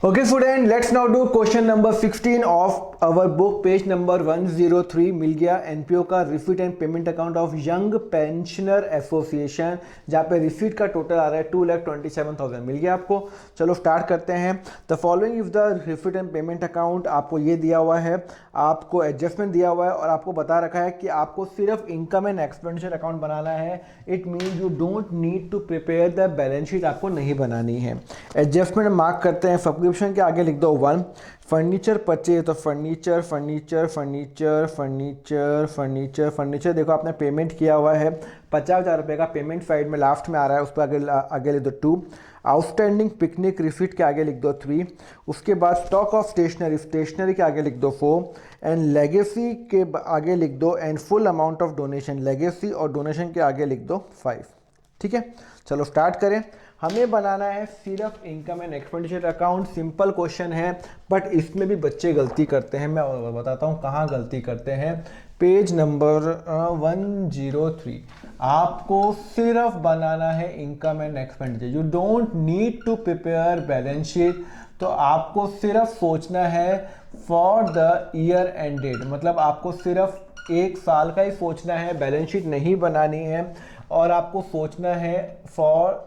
Okay student, let's now do question number 16 of our book, page number 103। मिल गया NPO का receipt and payment account of young pensioner association, जहाँ पे receipt का total आ रहा है 2,27,000 मिल गया आपको। चलो स्टार्ट करते हैं। The following is the receipt and payment account. आपको ये दिया हुआ है, आपको एडजस्टमेंट दिया हुआ है और आपको बता रखा है कि आपको सिर्फ इनकम एंड एक्सपेंडिचर अकाउंट बनाना है। It mean you don't need to prepare the balance sheet, आपको नहीं बनानी है। एडजस्टमेंट मार्क करते हैं, सब्सक्रिप्शन के आगे लिख दो 1। फर्नीचर परचेज, तो furniture furniture furniture furniture furniture furniture देखो आपने पेमेंट किया हुआ है 50,000 रुपये का, पेमेंट साइड में लास्ट में आ रहा है, उस पर आगे लिख दो 2। आउटस्टैंडिंग पिकनिक रिसीट के आगे लिख दो 3। उसके बाद स्टॉक ऑफ स्टेशनरी, स्टेशनरी के आगे लिख दो 4 एंड लेगेसी के आगे लिख दो and full amount of donation, legacy और डोनेशन के आगे लिख दो 5। ठीक है, चलो स्टार्ट करें। हमें बनाना है सिर्फ income and expenditure account. Simple question है बट इसमें भी बच्चे गलती करते हैं। मैं बताता हूँ कहाँ गलती करते हैं। पेज नंबर 103, आपको सिर्फ बनाना है income and expenditure. You don't need to prepare balance sheet. तो आपको सिर्फ सोचना है for the year end date, मतलब आपको सिर्फ एक साल का ही सोचना है, बैलेंस शीट नहीं बनानी है। और आपको सोचना है for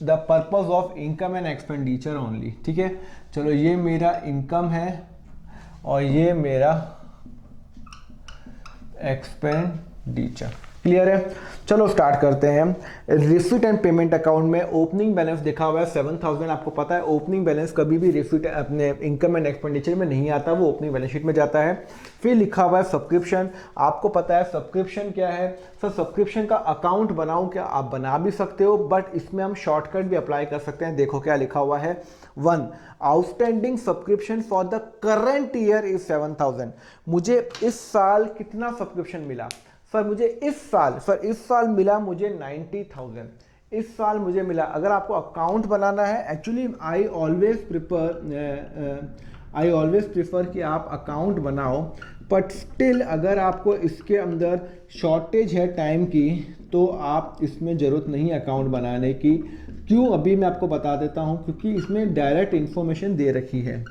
the purpose of income and expenditure only. ठीक है, चलो ये मेरा इनकम है और ये मेरा एक्सपेंडिचर। क्लियर है, चलो स्टार्ट करते हैं। रिसीट एंड पेमेंट अकाउंट में ओपनिंग बैलेंस देखा हुआ है 7,000। आपको पता है ओपनिंग बैलेंस कभी भी रिसीट अपने इनकम एंड एक्सपेंडिचर में नहीं आता, वो ओपनिंग बैलेंस शीट में जाता है। फिर लिखा हुआ है सब्सक्रिप्शन। आपको पता है सब्सक्रिप्शन क्या है। सर सब्सक्रिप्शन का अकाउंट बनाऊं क्या? आप बना भी सकते हो बट इसमें हम शॉर्टकट भी अप्लाई कर सकते हैं। देखो क्या लिखा हुआ है 1। Outstanding subscription for the current year is 7,000। मुझे इस साल कितना सब्सक्रिप्शन मिला? सर मुझे इस साल मिला मुझे 90,000। इस साल मुझे मिला। अगर आपको अकाउंट बनाना है, एक्चुअली आई ऑलवेज प्रिफर कि आप अकाउंट बनाओ, बट स्टिल अगर आपको इसके अंदर शॉर्टेज है टाइम की तो आप इसमें ज़रूरत नहीं अकाउंट बनाने की। क्यों, अभी मैं आपको बता देता हूँ, क्योंकि इसमें डायरेक्ट इन्फॉर्मेशन दे रखी है।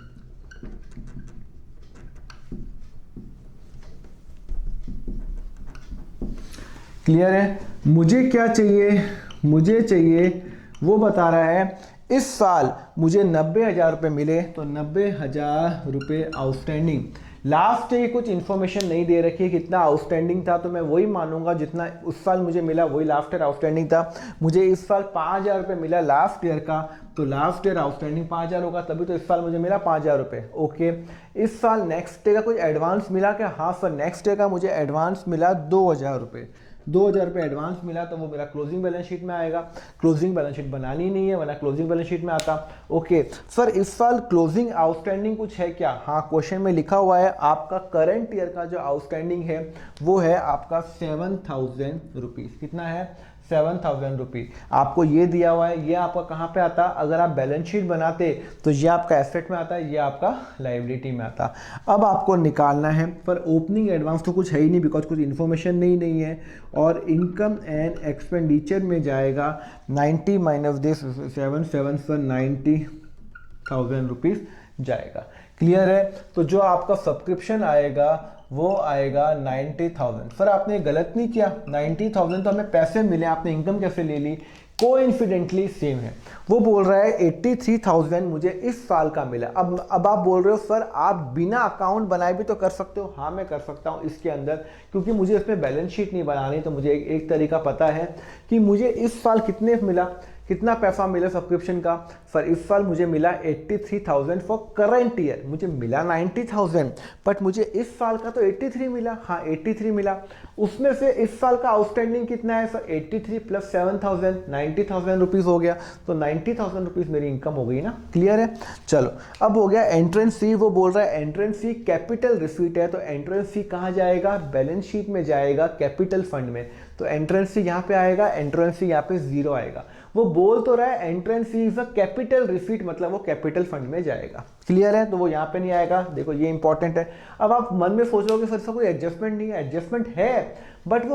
क्लियर है, मुझे क्या चाहिए? मुझे चाहिए, वो बता रहा है इस साल मुझे 90,000 रुपये मिले, तो 90,000 रुपये आउटस्टैंडिंग। लास्ट ये कुछ इन्फॉर्मेशन नहीं दे रखी है कितना आउटस्टैंडिंग था, तो मैं वही मानूंगा जितना उस साल मुझे मिला वही लास्ट ईयर आउटस्टैंडिंग था। मुझे इस साल 5,000 रुपये मिला लास्ट ईयर का, तो लास्ट ईयर आउटस्टैंडिंग 5,000 होगा, तभी तो इस साल मुझे मिला 5,000 रुपये। ओके, इस साल नेक्स्ट डे का कुछ एडवांस मिला क्या? हाँ सर, नेक्स्ट डे का मुझे एडवांस मिला 2,000 रुपये। 2,000 रुपये एडवांस मिला, तो वो मेरा क्लोजिंग बैलेंस शीट में आएगा। क्लोजिंग बैलेंस शीट बनानी नहीं है, वरना क्लोजिंग बैलेंस शीट में आता। ओके सर, इस साल क्लोजिंग आउटस्टैंडिंग कुछ है क्या? हाँ, क्वेश्चन में लिखा हुआ है आपका करंट ईयर का जो आउटस्टैंडिंग है वो है आपका 7,000 रुपीज़। कितना है? 7,000 रुपीज़। आपको ये दिया हुआ है, ये आपका कहाँ पे आता? अगर आप बैलेंस शीट बनाते तो ये आपका एसेट में आता है, ये आपका लायबिलिटी में आता। अब आपको निकालना है, पर ओपनिंग एडवांस तो कुछ है ही नहीं, बिकॉज कुछ इन्फॉर्मेशन नहीं है। और इनकम एंड एक्सपेंडिचर में जाएगा 90 माइनस दिस 7 सर 90,000 रुपीज़ जाएगा। क्लियर है, तो जो आपका सब्सक्रिप्शन आएगा वो आएगा 90,000। सर आपने गलत नहीं किया, 90,000 तो हमें पैसे मिले, आपने इनकम कैसे ले ली? कोइंसिडेंटली सेम है। वो बोल रहा है 83,000 मुझे इस साल का मिला। अब आप बोल रहे हो सर आप बिना अकाउंट बनाए भी तो कर सकते हो। हाँ मैं कर सकता हूँ इसके अंदर, क्योंकि मुझे इसमें बैलेंस शीट नहीं बनानी, तो मुझे एक तरीका पता है कि मुझे इस साल कितने मिला, कितना पैसा मिला सब्सक्रिप्शन का। सर इस साल मुझे मिला 83,000 फॉर करंट ईयर। मुझे मिला 90,000 बट मुझे इस साल का तो 83 मिला। हाँ 83 मिला, उसमें से इस साल का आउटस्टैंडिंग कितना है? सर 83 प्लस 7,000 90,000 रुपीज़ हो गया, तो 90,000 रुपीज़ मेरी इनकम हो गई ना। क्लियर है, चलो अब हो गया एंट्रेंस सी। वो बोल रहा है एंट्रेंस सी कैपिटल रिसीट है, तो एंट्रेंस सी कहाँ जाएगा? बैलेंस शीट में जाएगा, कैपिटल फंड में। तो एंट्रेंस फी यहाँ पे आएगा, एंट्रेंस फी यहाँ पे 0 आएगा। वो बोल तो रहा है entrance fee is a capital receipt, मतलब वो कैपिटल फंड में जाएगा। क्लियर है, तो वो यहाँ पे नहीं आएगा। देखो ये इंपॉर्टेंट है। अब आप मन में सोच रहे हो कि सर इसका कोई एडजस्टमेंट नहीं है, एडजस्टमेंट है बट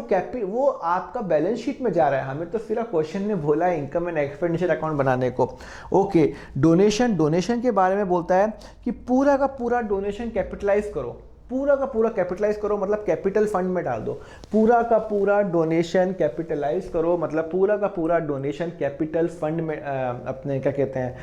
वो आपका बैलेंस शीट में जा रहा है, हमें तो सिर्फ क्वेश्चन ने बोला है इनकम एंड एक्सपेंडिचर अकाउंट बनाने को। ओके, डोनेशन के बारे में बोलता है कि पूरा का पूरा डोनेशन कैपिटलाइज करो, पूरा का पूरा कैपिटलाइज करो मतलब कैपिटल फंड में डाल दो। पूरा का पूरा डोनेशन कैपिटलाइज करो मतलब पूरा का पूरा डोनेशन कैपिटल फंड में अपने क्या कहते हैं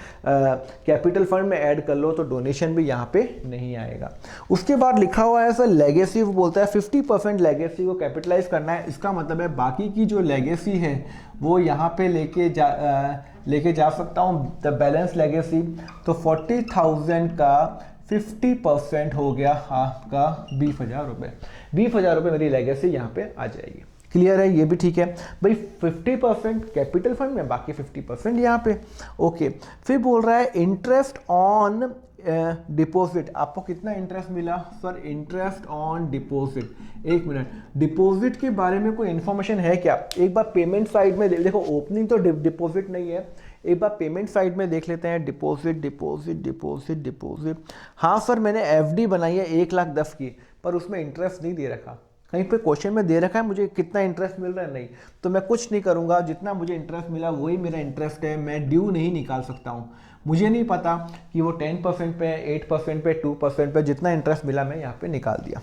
कैपिटल फंड में ऐड कर लो, तो डोनेशन भी यहाँ पे नहीं आएगा। उसके बाद लिखा हुआ है सर लेगेसी, वो बोलता है 50% लेगेसी को कैपिटलाइज करना है। इसका मतलब है बाकी की जो लेगेसी है वो यहाँ पे लेके जा सकता हूँ द बैलेंस लेगेसी। तो 40,000 का 50% हो गया आपका 20,000 रुपये। 20,000 रुपये मेरी लेगेसी यहाँ पे आ जाएगी। क्लियर है, ये भी ठीक है भाई। 50% कैपिटल फंड में, बाकी 50% यहाँ पे। ओके, फिर बोल रहा है इंटरेस्ट ऑन डिपॉजिट। आपको कितना इंटरेस्ट मिला सर? Interest on deposit. एक मिनट, डिपॉजिट के बारे में कोई इन्फॉर्मेशन है क्या? एक बार पेमेंट साइड में देखो, ओपनिंग तो डिपॉजिट नहीं है, एक बार पेमेंट साइड में देख लेते हैं। डिपॉजिट डिपॉजिट डिपॉजिट डिपॉजिट, हाँ सर मैंने एफडी बनाई है 1,10,000 की, पर उसमें इंटरेस्ट नहीं दे रखा। कहीं पे क्वेश्चन में दे रखा है मुझे कितना इंटरेस्ट मिल रहा है, नहीं, तो मैं कुछ नहीं करूँगा, जितना मुझे इंटरेस्ट मिला वही मेरा इंटरेस्ट है, मैं ड्यू नहीं निकाल सकता हूँ। मुझे नहीं पता कि वो 10% पे, 8% पे, 2% पे, जितना इंटरेस्ट मिला मैं यहाँ पे निकाल दिया।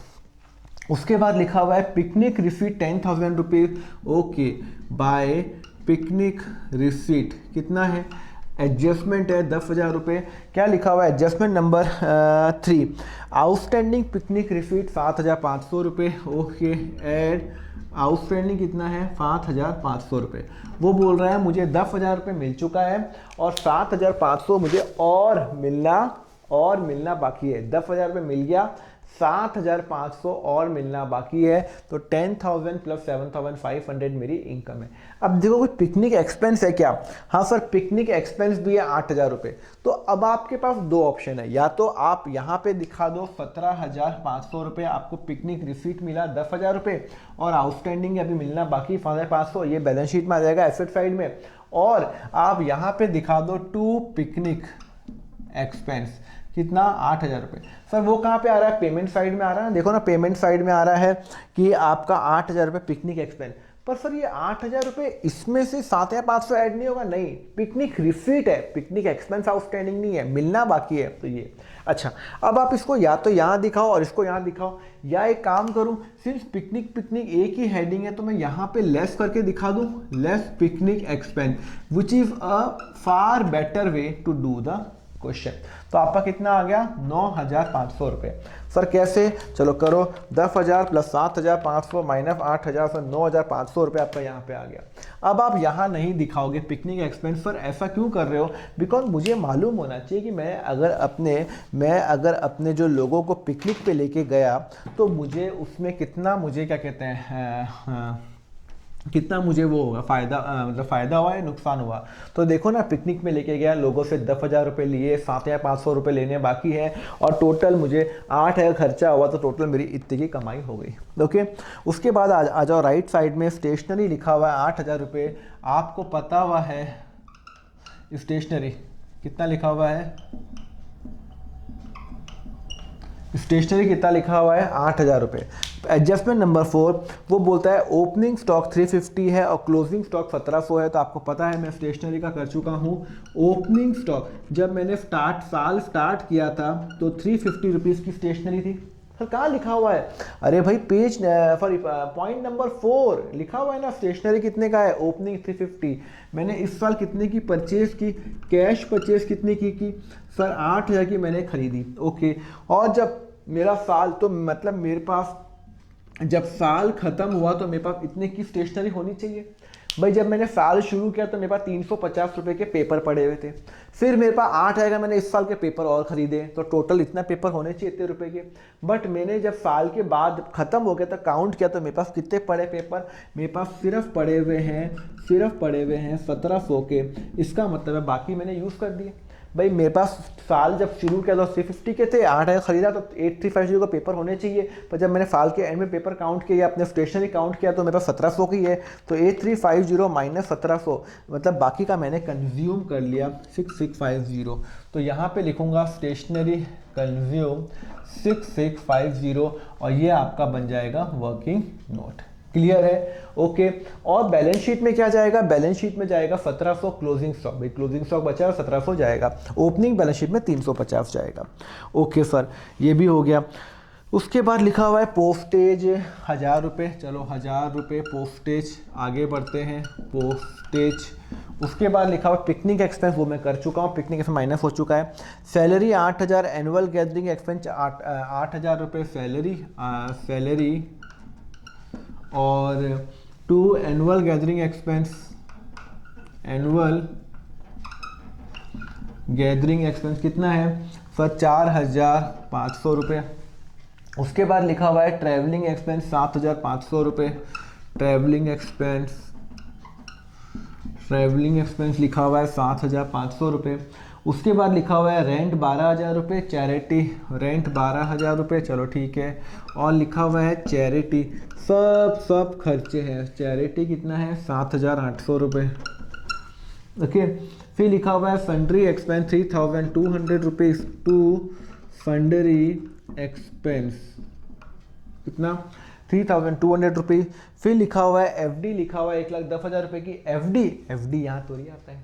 उसके बाद लिखा हुआ है picnic receipt 10,000 rupees. Okay, by picnic receipt कितना है? एडजस्टमेंट है 10,000 रुपये। क्या लिखा हुआ है? Adjustment number 3, outstanding picnic receipt 7,500 रुपये। ओके, एड आउटस्टैंडिंग कितना है? 7,500 रुपये। वो बोल रहा है मुझे 10,000 रुपये मिल चुका है और 7,500 मुझे और मिलना बाकी है। 10,000 रुपये मिल गया, 7,500 और मिलना बाकी है, तो 10,000 प्लस 7,500 मेरी इनकम है। अब देखो कोई पिकनिक एक्सपेंस है क्या? हाँ सर पिकनिक एक्सपेंस भी है 8,000 रुपये। तो अब आपके पास दो ऑप्शन है, या तो आप यहाँ पे दिखा दो 17,500 रुपये आपको पिकनिक रिसीट मिला 10,000 रुपये और आउटस्टैंडिंग अभी मिलना बाकी 5,500, ये बैलेंस शीट में आ जाएगा एसेट साइड में। और आप यहाँ पे दिखा दो टू पिकनिक एक्सपेंस कितना? 8,000 रुपये। सर वो कहाँ पे आ रहा है? पेमेंट साइड में आ रहा है। देखो ना, पेमेंट साइड में आ रहा है कि आपका 8,000 रुपये पिकनिक एक्सपेंस। पर सर ये 8,000 रुपये इसमें से 7,500 ऐड नहीं होगा? नहीं, पिकनिक रिसीट है, पिकनिक एक्सपेंस आउटस्टैंडिंग नहीं है, मिलना बाकी है। तो ये अच्छा, अब आप इसको या तो यहाँ दिखाओ और इसको यहाँ दिखाओ, या एक काम करूँ, सिर्फ पिकनिक एक ही हेडिंग है तो मैं यहाँ पे लेस करके दिखा दूँ, less picnic expense, which is a far better way to do the question. तो आपका कितना आ गया? 9,500 रुपये। सर कैसे? चलो करो, 10,000 प्लस 7,500 माइनस 8,000, सर 9,500 रुपये आपका यहाँ पे आ गया। अब आप यहाँ नहीं दिखाओगे पिकनिक एक्सपेंस। सर ऐसा क्यों कर रहे हो? बिकॉज मुझे मालूम होना चाहिए कि मैं अगर अपने जो लोगों को पिकनिक पे लेके गया तो मुझे उसमें कितना, मुझे क्या कहते हैं, कितना मुझे वो होगा फ़ायदा, मतलब फ़ायदा हुआ या नुकसान हुआ। तो देखो ना, पिकनिक में लेके गया, लोगों से 10,000 रुपये लिए, 7,500 रुपये लेने बाकी है और टोटल मुझे 8,000 खर्चा हुआ, तो टोटल मेरी इतनी की कमाई हो गई। ओके, उसके बाद आ जाओ राइट साइड में, स्टेशनरी लिखा हुआ है 8,000 रुपये। आपको पता हुआ है स्टेशनरी कितना लिखा हुआ है? स्टेशनरी कितना लिखा हुआ है? 8,000 रुपये। एडजस्टमेंट नंबर 4, वो बोलता है ओपनिंग स्टॉक 350 है और क्लोजिंग स्टॉक 1,700 है। तो आपको पता है मैं स्टेशनरी का कर चुका हूँ। ओपनिंग स्टॉक जब मैंने साल स्टार्ट किया था तो 350 रुपीज़ की स्टेशनरी थी। सर कहाँ लिखा हुआ है? अरे भाई पेज सॉरी पॉइंट नंबर 4 लिखा हुआ है ना, स्टेशनरी कितने का है? ओपनिंग 350। मैंने इस साल कितने की परचेज की? कैश परचेज कितने की? सर 8,000 की मैंने खरीदी। ओके, और जब मेरा साल, तो मतलब मेरे पास जब साल खत्म हुआ तो मेरे पास इतने की स्टेशनरी होनी चाहिए। भाई जब मैंने साल शुरू किया तो मेरे पास 350 रुपये के पेपर पड़े हुए थे, फिर मेरे पास 8,000 मैंने इस साल के पेपर और ख़रीदे, तो टोटल इतना पेपर होने चाहिए इतने रुपए के। बट मैंने जब साल के बाद ख़त्म हो गया तो काउंट किया तो मेरे पास कितने पड़े पेपर? मेरे पास सिर्फ पड़े हुए हैं 1,700 के। इसका मतलब है बाकी मैंने यूज़ कर दिए। भाई मेरे पास साल जब शुरू किया तो 350 के थे, 8,000 खरीदा तो 8350 का पेपर होने चाहिए, पर जब मैंने साल के एंड में पेपर काउंट किया, अपने स्टेशनरी काउंट किया तो मेरे पास 1700 की है, तो 8350 माइनस 1700 मतलब बाकी का मैंने कंज्यूम कर लिया 6650। तो यहाँ पे लिखूंगा स्टेशनरी कंज्यूम 6650 और ये आपका बन जाएगा वर्किंग नोट। क्लियर है? ओके। और बैलेंस शीट में क्या जाएगा? बैलेंस शीट में जाएगा 1700 क्लोजिंग स्टॉक, भाई क्लोजिंग स्टॉक बचा है 1700 जाएगा, ओपनिंग बैलेंस शीट में 350 जाएगा। ओके सर, ये भी हो गया। उसके बाद लिखा हुआ है पोस्टेज 1000 रुपये, चलो 1000 रुपये पोस्टेज, आगे बढ़ते हैं पोस्टेज। उसके बाद लिखा हुआ पिकनिक एक्सपेंस, वो मैं कर चुका हूँ, पिकनिक एक्सपेंस माइनस हो चुका है। सैलरी 8000, एनुअल गैदरिंग एक्सपेंस 8000 रुपये सैलरी और to annual gathering expense, annual gathering expense कितना है सर? 4500 रुपये। उसके बाद लिखा हुआ है ट्रैवलिंग एक्सपेंस 7500 रुपये, ट्रैवलिंग एक्सपेंस लिखा हुआ है 7500 रुपये। उसके बाद लिखा हुआ है रेंट 12000 रुपये, चैरिटी रेंट 12000 रुपये, चलो ठीक है। और लिखा हुआ है चैरिटी, सब खर्चे हैं, चैरिटी कितना है 7800 रुपये। ओके। फिर लिखा हुआ है फंडरी एक्सपेंस 3200 रुपीज़ टू फंडरी एक्सपेंस, कितना 3200 रुपीज़। फिर लिखा हुआ है एफडी, लिखा हुआ है 1,10,000 रुपये की एफडी यहाँ तो नहीं आता है,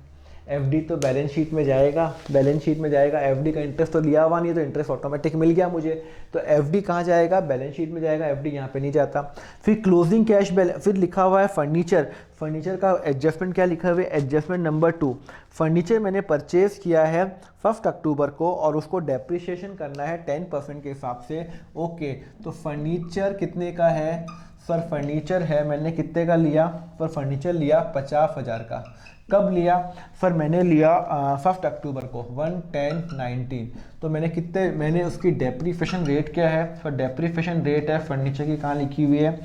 एफडी तो बैलेंस शीट में जाएगा, बैलेंस शीट में जाएगा। एफडी का इंटरेस्ट तो लिया हुआ नहीं है तो इंटरेस्ट ऑटोमेटिक मिल गया मुझे, तो एफडी कहाँ जाएगा? बैलेंस शीट में जाएगा, एफडी यहाँ पे नहीं जाता। फिर क्लोजिंग कैश बैलेंस, फिर लिखा हुआ है फर्नीचर का एडजस्टमेंट क्या लिखा हुआ है? एडजस्टमेंट नंबर 2, फर्नीचर मैंने परचेज किया है 1 अक्टूबर को और उसको डेप्रिसिएशन करना है 10% के हिसाब से। ओके, तो फर्नीचर कितने का है सर? फर्नीचर है, मैंने कितने का लिया पर? फर्नीचर लिया 50,000 का। कब लिया सर? मैंने लिया 1 अक्टूबर को 1/10/19। तो मैंने उसकी डेप्रीफिएशन रेट क्या है सर? डेप्रीफिएशन रेट है फर्नीचर की, कहाँ लिखी हुई है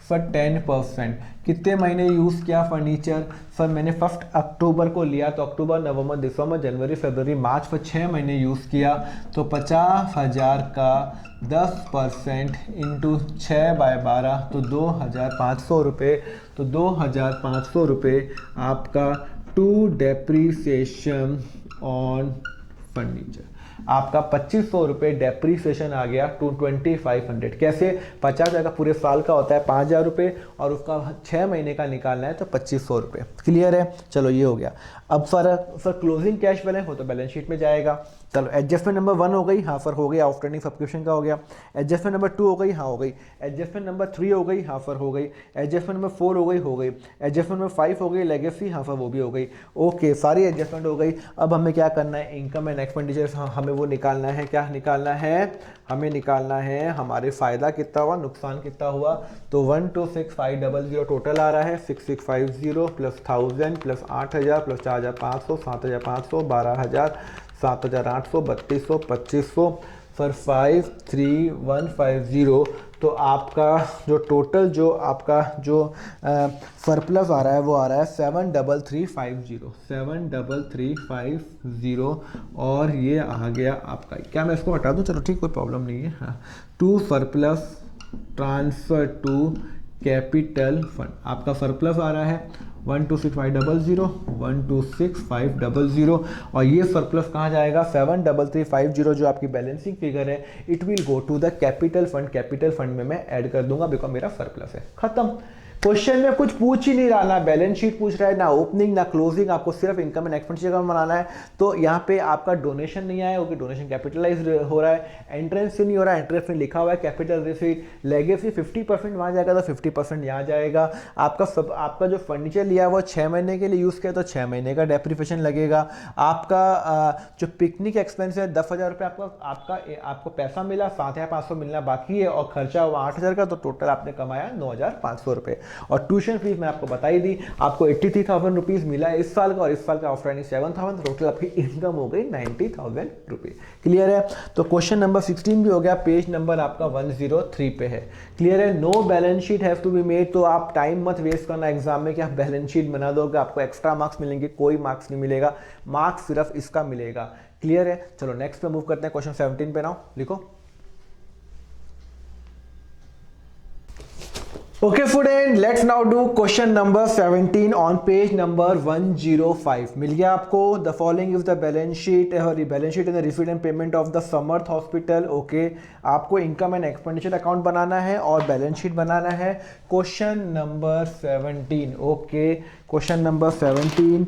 सर? 10%। कितने महीने यूज़ किया फर्नीचर सर? मैंने 1 अक्टूबर को लिया तो अक्टूबर, नवंबर, दिसंबर, जनवरी, फरवरी, मार्च पर 6 महीने यूज़ किया, तो 50,000 का 10% इंटू 6/12 तो 2500 रुपये, तो 2500 रुपये आपका टू डेप्रीसिएशन ऑन फर्नीचर। आपका 2500 रुपये डेप्रीसिएशन आ गया टू 2500। कैसे? 50,000 का पूरे साल का होता है 5000 रुपये और उसका 6 महीने का निकालना है तो 2500 रुपये। क्लियर है? चलो ये हो गया। अब सर क्लोजिंग कैश बैलेंस हो तो बैलेंस शीट में जाएगा। चलो एडजस्टमेंट नंबर 1 हो गई, हाँ सर हो गई, आउटस्टैंडिंग सब्सक्रिप्शन का हो गया। एडजस्टमेंट नंबर 2 हो गई, हाँ हो गई। एडजस्टमेंट नंबर 3 हो गई, हाँ सर हो गई। एडजस्टमेंट नंबर 4 हो गई। एडजस्टमेंट नंबर 5 हो गई, लेगेसी, हाँ सर वो भी हो गई। ओके, सारी एडजस्टमेंट हो गई। अब हमें क्या करना है? इनकम एंड एक्सपेंडिचर, हमें वो निकालना है। क्या निकालना है? हमें निकालना है हमारे फ़ायदा कितना हुआ, नुकसान कितना हुआ। तो 126,500 टोटल आ रहा है, 6650 प्लस 1000 प्लस 8000 प्लस 4500 7500 12000 7800 3200 2500 सर 53150। तो आपका जो टोटल जो आपका जो सरप्लस आ रहा है वो आ रहा है 73350 और ये आ गया आपका। क्या मैं इसको हटा दूं? चलो ठीक, कोई प्रॉब्लम नहीं है। हाँ, to surplus transfer to capital fund, आपका सरप्लस आ रहा है 126,500 और ये सरप्लस कहाँ जाएगा? 73350 जो आपकी बैलेंसिंग फिगर है, it will go to the capital fund. Capital fund में मैं ऐड कर दूंगा बिकॉज मेरा सरप्लस है। खत्म। क्वेश्चन में कुछ पूछ ही नहीं रहा, ना बैलेंस शीट पूछ रहा है, ना ओपनिंग, ना क्लोजिंग, आपको सिर्फ इनकम एंड एक्सपेंडिचर बनाना है। तो यहाँ पे आपका डोनेशन नहीं आया क्योंकि डोनेशन कैपिटलाइज हो रहा है। एंट्रेंस से नहीं हो रहा है, एंट्रेंस में लिखा हुआ है कैपिटल रिसीट। लेगेसी 50% वहाँ जाएगा तो 50% यहाँ जाएगा। आपका जो फर्नीचर लिया वो 6 महीने के लिए यूज़ किया तो 6 महीने का डेप्रीफिएशन लगेगा। आपका जो पिकनिक एक्सपेंस है 10,000 रुपये आपको पैसा मिला, 7,500 मिलना बाकी है और खर्चा हुआ 8,000 का, तो टोटल आपने कमाया 9,500 रुपये। और ट्यूशन फीस मैं आपको बता ही दी, आपको 83,000 रुपीज़ मिला है इस साल का और इस साल का आउटस्टैंडिंग 7,000, टोटल आपकी इनकम हो गई 90,000 रुपये। क्लियर है? तो क्वेश्चन नंबर 16 भी हो गया, पेज नंबर आपका 103 पे है। क्लियर है? No balance sheet have to be made. तो आप टाइम मत वेस्ट करना एग्जाम में कि आप बैलेंस शीट बना दोगे आपको एक्स्ट्रा मार्क्स मिलेंगे, कोई मार्क्स नहीं मिलेगा, मार्क्स सिर्फ इसका मिलेगा। क्लियर है? चलो नेक्स्ट पे मूव करते हैं, क्वेश्चन 17 पे। नाउ लिखो। Okay student, let's now do question number 17 on page number 105. मिल गया आपको? The following is the balance sheet and the receipt and payment of the Samarth Hospital. Okay, आपको इनकम एंड एक्सपेंडिचर अकाउंट बनाना है और balance sheet बनाना है। Question number 17। Okay, question number 17,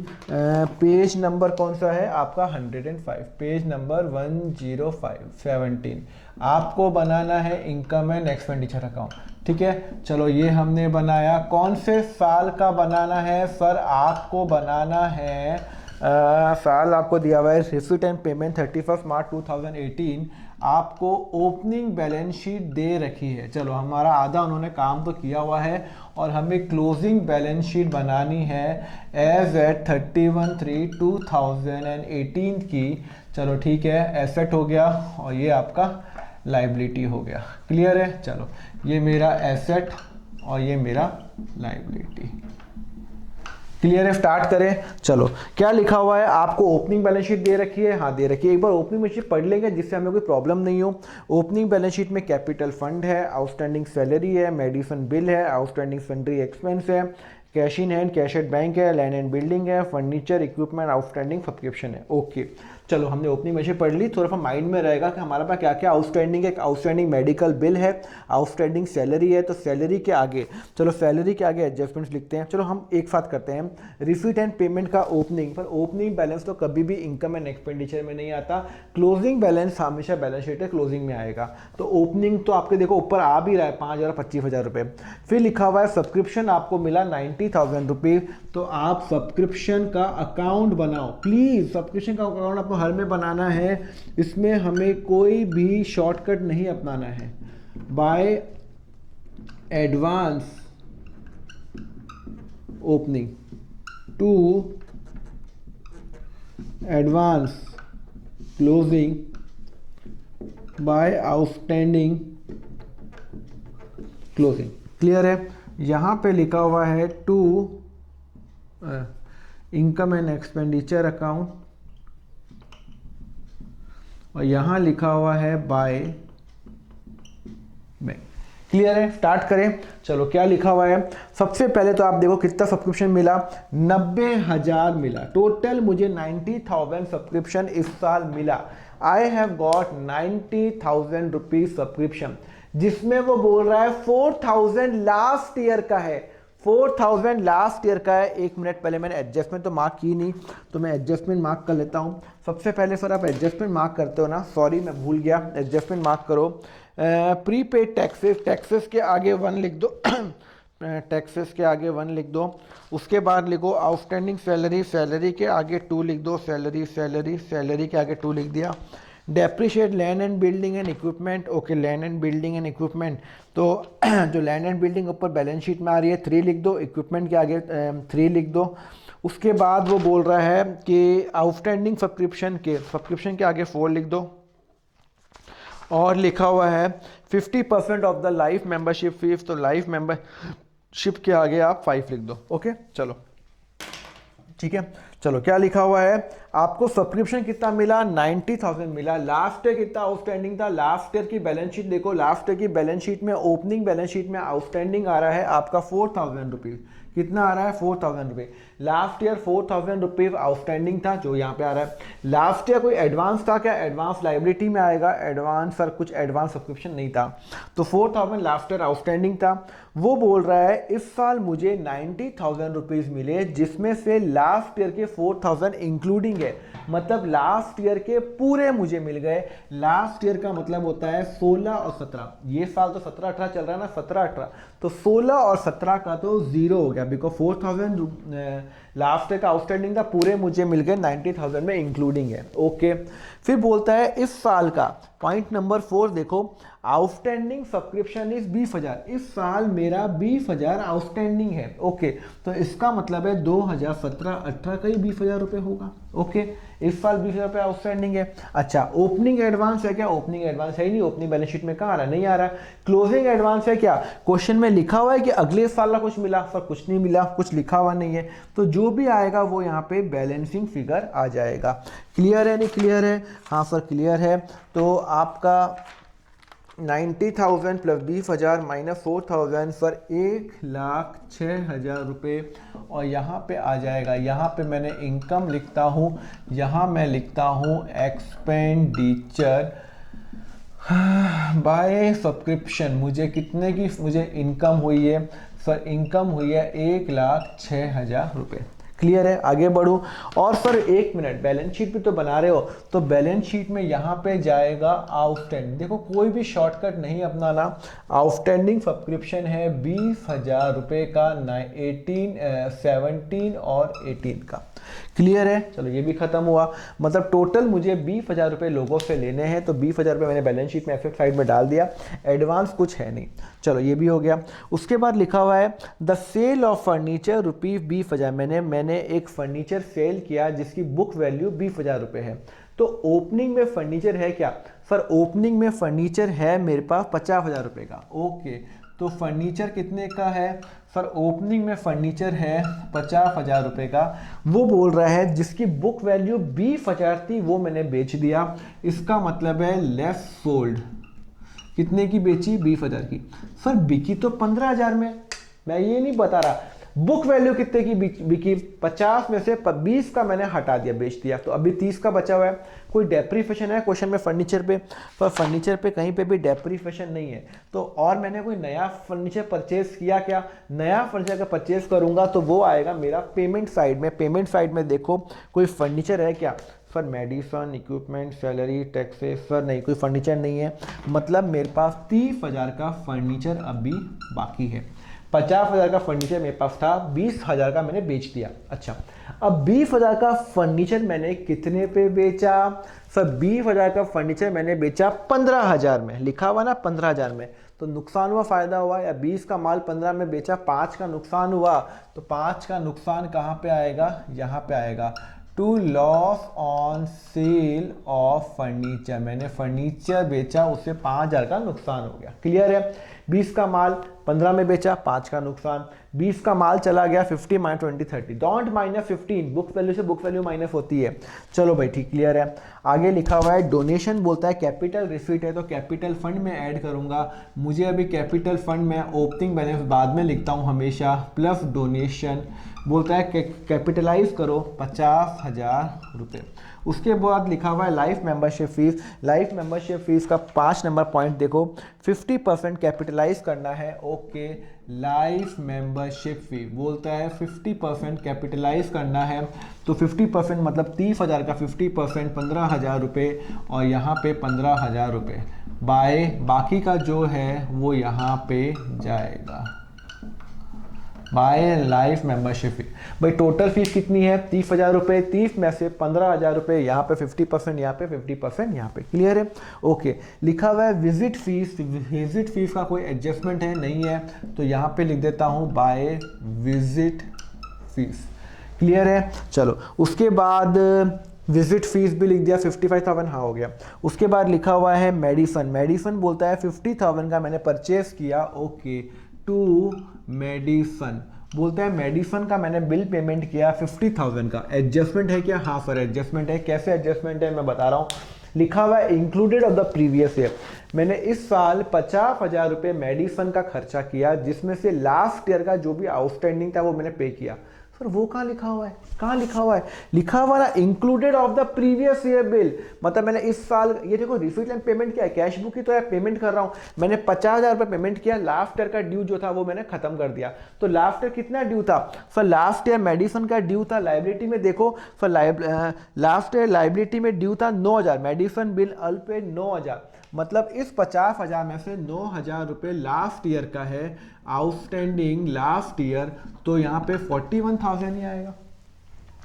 page number कौन सा है आपका? 105, पेज नंबर 105, 17। आपको बनाना है इनकम एंड एक्सपेंडिचर अकाउंट, ठीक है। चलो ये हमने बनाया। कौन से साल का बनाना है सर? आपको बनाना है साल आपको दिया हुआ है रिसीट एंड पेमेंट 31 मार्च 2018। आपको ओपनिंग बैलेंस शीट दे रखी है। चलो हमारा आधा उन्होंने काम तो किया हुआ है और हमें क्लोजिंग बैलेंस शीट बनानी है एज एट 31/3/2018 की। चलो ठीक है, एसेट हो गया और ये आपका लाइबिलिटी हो गया। क्लियर है? चलो ये मेरा एसेट और ये मेरा लाइबिलिटी। क्लियर है? स्टार्ट करें। चलो क्या लिखा हुआ है? आपको ओपनिंग बैलेंस शीट दे रखी है। हाँ दे रखी है। एक बार ओपनिंग बैलेंस शीट पढ़ लेंगे जिससे हमें कोई प्रॉब्लम नहीं हो। ओपनिंग बैलेंस शीट में कैपिटल फंड है, आउटस्टैंडिंग सैलरी है, मेडिसिन बिल है, आउटस्टैंडिंग सन्ड्री एक्सपेंस है, cash in hand, cash at bank है, लैंड एंड बिल्डिंग है, फर्नीचर इक्विपमेंट, आउटस्टैंडिंग सब्सक्रिप्शन है। ओके, चलो हमने ओपनिंग बैलेंस शीट पढ़ ली। थोड़ा सा माइंड में रहेगा कि हमारे पास क्या क्या आउटस्टैंडिंग है। आउटस्टैंडिंग मेडिकल बिल है, आउटस्टैंडिंग सैलरी है, तो सैलरी के आगे, चलो सैलरी के आगे एडजस्टमेंट्स लिखते हैं। चलो हम एक साथ करते हैं। रिसीट एंड पेमेंट का ओपनिंग, पर ओपनिंग बैलेंस तो कभी भी इनकम एंड एक्सपेंडिचर में नहीं आता। क्लोजिंग बैलेंस हमेशा बैलेंस शीट है क्लोजिंग में आएगा। तो ओपनिंग तो आपके देखो ऊपर आ भी रहा है 5,000 25,000 रुपये। फिर लिखा हुआ है सब्सक्रिप्शन आपको मिला 90,000 रुपये। तो आप सब्सक्रिप्शन का अकाउंट बनाओ प्लीज़। सब्सक्रिप्शन का अकाउंट आपको हर में बनाना है। इसमें हमें कोई भी शॉर्टकट नहीं अपनाना है। By advance opening to advance closing by outstanding closing. Clear है? यहां पे लिखा हुआ है to income and expenditure account और यहां लिखा हुआ है बाय बैंक। क्लियर है? स्टार्ट करें। चलो क्या लिखा हुआ है? सबसे पहले तो आप देखो कितना सब्सक्रिप्शन मिला, 90,000 मिला। टोटल मुझे 90,000 सब्सक्रिप्शन इस साल मिला। I have got 90,000 rupees subscription, जिसमें वो बोल रहा है 4,000 लास्ट ईयर का है। 4,000 लास्ट ईयर का है। एक मिनट, पहले मैंने एडजस्टमेंट तो मार्क की नहीं, तो मैं एडजस्टमेंट मार्क कर लेता हूँ। सबसे पहले सर आप एडजस्टमेंट मार्क करते हो ना? सॉरी मैं भूल गया, एडजस्टमेंट मार्क करो। प्रीपेड टैक्सेस, टैक्सेस के आगे 1 लिख दो टैक्सेस के आगे 1 लिख दो। उसके बाद लिखो आउटस्टैंडिंग सैलरी, सैलरी के आगे 2 लिख दो। सैलरी सैलरी सैलरी के आगे 2 लिख दिया। Depreciate land and building and equipment. Okay, land and building and equipment, तो जो लैंड एंड बिल्डिंग ऊपर बैलेंस शीट में आ रही है 3 लिख दो। इक्विपमेंट के आगे 3 लिख दो। उसके बाद वो बोल रहा है कि आउटस्टैंडिंग सब्सक्रिप्शन के आगे 4 लिख दो। और लिखा हुआ है 50% of the life membership fees, तो लाइफ मेंबरशिप के आगे आप 5 लिख दो। ओके चलो ठीक है। चलो क्या लिखा हुआ है? आपको सब्सक्रिप्शन कितना मिला? 90,000 मिला। लास्ट ईयर कितना आउटस्टैंडिंग था? लास्ट ईयर की बैलेंस शीट देखो। लास्ट ईयर की बैलेंस शीट में, ओपनिंग बैलेंस शीट में आउटस्टैंडिंग आ रहा है आपका 4,000 रुपीज़। कितना आ रहा है? 4,000 रुपये। लास्ट ईयर 4,000 रुपीज़ आउटस्टैंडिंग था, जो यहाँ पे आ रहा है। लास्ट ईयर कोई एडवांस था क्या? एडवांस लाइबिलिटी में आएगा। एडवांस सर कुछ एडवांस सब्सक्रिप्शन नहीं था, तो 4,000 लास्ट ईयर आउटस्टैंडिंग था। वो बोल रहा है इस साल मुझे 90,000 रुपीज़ मिले, जिसमें से लास्ट ईयर के 4,000 इंक्लूडिंग है। मतलब लास्ट ईयर के पूरे मुझे मिल गए। लास्ट ईयर का मतलब होता है 16 और 17। ये साल तो 17-18 चल रहा है ना, 17-18, तो 16 और 17 का तो 0 हो गया, बिकॉज 4,000 लास्ट ईयर का आउटस्टैंडिंग था, पूरे मुझे मिल गए 90,000 में इंक्लूडिंग है। ओके, फिर बोलता है इस साल का पॉइंट नंबर 4 देखो, आउटस्टैंडिंग सब्सक्रिप्शन इज 20,000। इस साल मेरा 20,000 आउटस्टैंडिंग है। ओके, तो इसका मतलब है 2017-18 का ही 20,000 रुपये होगा। ओके, इस साल 20,000 रुपये आउटस्टैंडिंग है। अच्छा, ओपनिंग एडवांस है क्या? ओपनिंग एडवांस है ही नहीं, ओपनिंग बैलेंस शीट में कहाँ आ रहा है? नहीं आ रहा। क्लोजिंग एडवांस है क्या? क्वेश्चन में लिखा हुआ है कि अगले साल का कुछ मिला, पर कुछ नहीं मिला, कुछ लिखा हुआ नहीं है, तो जो भी आएगा वो यहाँ पे बैलेंसिंग फिगर आ जाएगा। क्लियर है? नहीं क्लियर है? हाँ सर क्लियर है। तो आपका 90,000 प्लस 20,000 माइनस 4,000 सर 1,06,000 रुपये। और यहाँ पे आ जाएगा, यहाँ पे मैंने इनकम लिखता हूँ, यहाँ मैं लिखता हूँ एक्सपेंडिचर बाय सब्सक्रिप्शन। मुझे कितने की मुझे इनकम हुई है सर? इनकम हुई है 1,06,000 रुपये। क्लियर है, आगे बढ़ूँ। और सर एक मिनट, बैलेंस शीट भी तो बना रहे हो, तो बैलेंस शीट में यहाँ पे जाएगा आउटस्टैंडिंग। देखो कोई भी शॉर्टकट नहीं अपनाना। आउटस्टैंडिंग सब्सक्रिप्शन है 20,000 रुपये का, 17 और 18 का। क्लियर है, चलो ये भी खत्म हुआ। मतलब टोटल मुझे 20,000 रुपये लोगों से लेने हैं, तो 20,000 रुपये मैंने बैलेंस शीट में एसेट साइड में डाल दिया। एडवांस कुछ है नहीं, चलो ये भी हो गया। उसके बाद लिखा हुआ है द सेल ऑफ फर्नीचर ₹20,000। मैंने एक फर्नीचर सेल किया जिसकी बुक वैल्यू 20,000 रुपये है। तो ओपनिंग में फर्नीचर है क्या सर? ओपनिंग में फर्नीचर है मेरे पास 50,000 रुपये का। ओके, तो फर्नीचर कितने का है सर? ओपनिंग में फर्नीचर है 50,000 रुपये का। वो बोल रहा है जिसकी बुक वैल्यू 20,000 थी वो मैंने बेच दिया। इसका मतलब है लेस सोल्ड। कितने की बेची? 20,000 की। सर बिकी तो 15,000 में, मैं ये नहीं बता रहा। बुक वैल्यू कितने की बिकी? 50 में से 20 का मैंने हटा दिया, बेच दिया, तो अभी 30 का बचा हुआ है। कोई डेप्रीफिएशन है क्वेश्चन में फर्नीचर पे? पर फर्नीचर पे कहीं पे भी डेप्रीफिएशन नहीं है। तो और मैंने कोई नया फर्नीचर परचेज किया क्या? नया फर्नीचर का परचेज करूंगा तो वो आएगा मेरा पेमेंट साइड में। पेमेंट साइड में देखो कोई फर्नीचर है क्या sir? Medicine, equipment, salary, taxes, sir नहीं, कोई फर्नीचर नहीं है। मतलब मेरे पास 30,000 का फर्नीचर अभी बाकी है। 50,000 का फर्नीचर मेरे पास था, 20,000 का मैंने बेच दिया। अच्छा, अब 20,000 का फर्नीचर मैंने कितने पे बेचा सर? 20,000 का फर्नीचर मैंने बेचा 15,000 में। लिखा हुआ ना 15,000 में, तो नुकसान हुआ फायदा हुआ? या 20 का माल 15 में बेचा, 5 का नुकसान हुआ। तो 5 का नुकसान कहाँ पे आएगा? यहाँ पे आएगा, to loss on sale of furniture. मैंने फर्नीचर बेचा, उससे 5,000 का नुकसान हो गया। क्लियर है? 20 का माल 15 में बेचा, 5 का नुकसान। 20 का माल चला गया 50 minus 20 30। Don't minus 15, book value से बुक वैल्यू माइनस होती है। चलो भाई ठीक, क्लियर है। आगे लिखा हुआ है डोनेशन, बोलता है कैपिटल रिसीट है तो कैपिटल फंड में ऐड करूंगा। मुझे अभी कैपिटल फंड में ओपनिंग बैलेंस बाद में लिखता हूं हमेशा, प्लस डोनेशन। बोलता है कैपिटलाइज करो 50,000 रुपये। उसके बाद लिखा हुआ है life membership fees. Life membership fees का 5 नंबर पॉइंट देखो, 50% कैपिटलाइज करना है। ओके, लाइफ मेंबरशिप फी बोलता है 50% कैपिटलाइज करना है। तो 50% मतलब 30,000 का 50% 15,000 रुपये, और यहाँ पे 15,000 रुपये बाय बाकी का जो है वो यहाँ पे जाएगा बाय लाइफ मेंबरशिप फी। भाई टोटल फीस कितनी है? 30,000 रुपये। 30 में से 15,000 रुपये यहाँ पे 50%, यहाँ पे 50%, यहाँ पे। क्लियर है? ओके, लिखा हुआ है विजिट फीस। विजिट फीस का कोई एडजस्टमेंट है? नहीं है, तो यहाँ पे लिख देता हूँ बाय विजिट फीस। क्लियर है? चलो उसके बाद विजिट फीस भी लिख दिया 55,000, हाँ हो गया। उसके बाद लिखा हुआ है मेडिसन। मेडिसन बोलता है 50,000 का मैंने परचेस किया। ओके, टू मेडिसन बोलते हैं मेडिसन का मैंने बिल पेमेंट किया 50,000 का। एडजस्टमेंट है क्या? हाँ सर एडजस्टमेंट है। कैसे एडजस्टमेंट है मैं बता रहा हूँ। लिखा हुआ है included of the previous year. मैंने इस साल 50,000 रुपये मेडिसन का खर्चा किया, जिसमें से लास्ट ईयर का जो भी आउटस्टैंडिंग था वो मैंने पे किया। सर वो कहाँ लिखा हुआ है? कहाँ लिखा हुआ है? लिखा हुआ ना included of the previous year bill. मतलब मैंने इस साल, ये देखो रिसीट एंड पेमेंट क्या है, कैश बुक ही तो है, पेमेंट कर रहा हूँ। मैंने 50,000 रुपये पेमेंट किया, लास्ट ईयर का ड्यू जो था वो मैंने खत्म कर दिया। तो लास्ट ईयर कितना ड्यू था? सर लास्ट ईयर मेडिसन का ड्यू था, लाइबिलिटी में देखो सर, लास्ट ईयर लाइबिलिटी में ड्यू था 9,000, मेडिसन बिल अनपेड 9,000। मतलब इस 50,000 में से 9,000 रुपये लास्ट ईयर का है आउटस्टैंडिंग लास्ट ईयर, तो यहाँ पे 41,000 ही आएगा।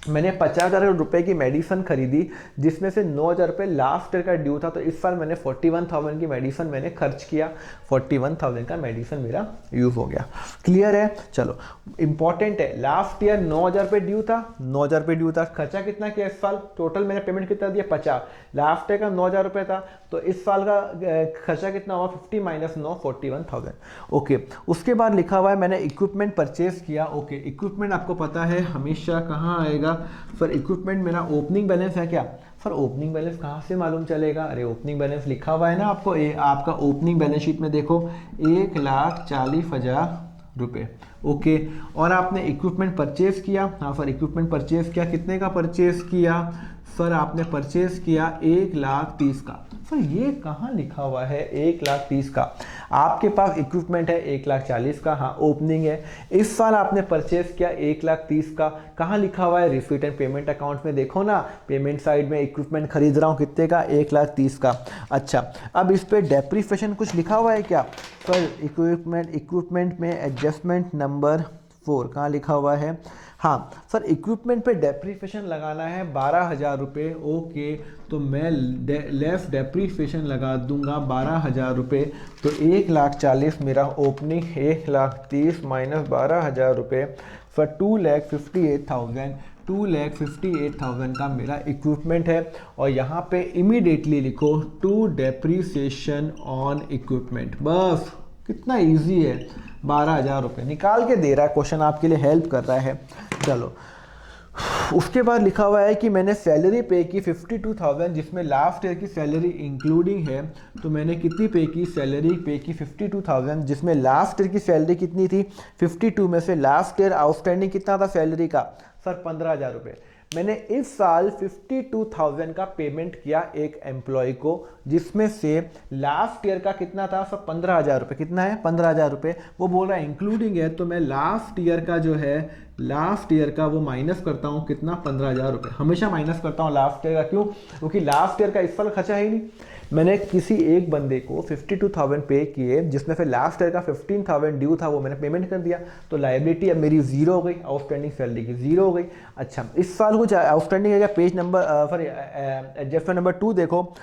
मैंने 50,000 रुपये की मेडिसन खरीदी, जिसमें से 9,000 रुपये लास्ट ईयर का ड्यू था, तो इस साल मैंने 41,000 की मेडिसन मैंने खर्च किया। 41,000 का मेडिसन मेरा यूज हो गया। क्लियर है? चलो इंपॉर्टेंट है, लास्ट ईयर 9,000 रुपये ड्यू था, 9,000 रुपये ड्यू था। खर्चा कितना किया इस साल? टोटल मैंने पेमेंट कितना दिया? 50। लास्ट ईयर का 9,000 रुपये था, तो इस साल का खर्चा कितना हुआ? 50 माइनस 9, 41,000। ओके, उसके बाद लिखा हुआ है मैंने इक्विपमेंट परचेज किया। ओके, इक्विपमेंट आपको पता है हमेशा कहाँ आएगा? सर इक्विपमेंट मेरा ओपनिंग बैलेंस है क्या? सर ओपनिंग बैलेंस कहाँ से मालूम चलेगा? अरे ओपनिंग बैलेंस लिखा हुआ है ना आपको, आपका ओपनिंग बैलेंस शीट में देखो 1,40,000 रुपये। ओके, और आपने इक्विपमेंट परचेज किया। हाँ सर इक्विपमेंट परचेज किया, कितने का परचेज किया? सर आपने परचेज किया 1,30,000 का। सर ये कहाँ लिखा हुआ है 1,30,000 का? आपके पास इक्विपमेंट है 1,40,000 का, हाँ ओपनिंग है। इस साल आपने परचेज किया 1,30,000 का, कहाँ लिखा हुआ है? रिसीट एंड पेमेंट अकाउंट में देखो ना, पेमेंट साइड में इक्विपमेंट खरीद रहा हूँ कितने का? 1,30,000 का। अच्छा, अब इस पर डेप्रीसिएशन कुछ लिखा हुआ है क्या? सर इक्विपमेंट में एडजस्टमेंट नंबर 4 कहाँ लिखा हुआ है? हाँ सर इक्विपमेंट पे डेप्रीसिएशन लगाना है 12,000 रुपये। ओके, तो मैं लेस डेप्रीसिएशन लगा दूंगा 12,000 रुपये। तो 1,40,000 मेरा ओपनिंग, 1,30,000 माइनस 12,000 रुपये, फॉर 2,58,000। 2,58,000 का मेरा इक्विपमेंट है। और यहाँ पे इमीडिएटली लिखो टू डेप्रीसिएशन ऑन इक्विपमेंट। बस कितना इजी है, 12,000 रुपये निकाल के दे रहा है क्वेश्चन, आपके लिए हेल्प कर रहा है। चलो उसके बाद लिखा हुआ है कि मैंने सैलरी पे की 52,000, जिसमें लास्ट ईयर की सैलरी इंक्लूडिंग है। तो मैंने कितनी पे की? सैलरी पे की 52,000, जिसमें लास्ट ईयर की सैलरी कितनी थी? 52 में से लास्ट ईयर आउटस्टैंडिंग कितना था सैलरी का? सर 15,000 रुपये। मैंने इस साल 52,000 का पेमेंट किया एक एम्प्लॉय को, जिसमें से लास्ट ईयर का कितना था? सब 15,000 रुपये। कितना है? 15,000 रुपये। वो बोल रहा है इंक्लूडिंग है, तो मैं लास्ट ईयर का जो है, लास्ट ईयर का वो माइनस करता हूँ। कितना? 15,000 रुपये। हमेशा माइनस करता हूँ लास्ट ईयर का। क्यों? क्योंकि लास्ट ईयर का इस साल खर्चा है ही नहीं। मैंने किसी एक बंदे को 52,000 पे किए, जिसमें फिर लास्ट ईयर का 15,000 ड्यू था, वो मैंने पेमेंट कर दिया। तो लाइबिलिटी अब मेरी जीरो हो गई, आउटस्टैंडिंग सैलरी की जीरो हो गई। अच्छा, इस साल कुछ आउटस्टैंडिंग है क्या? Page number sorry adjustment number 2 देखो।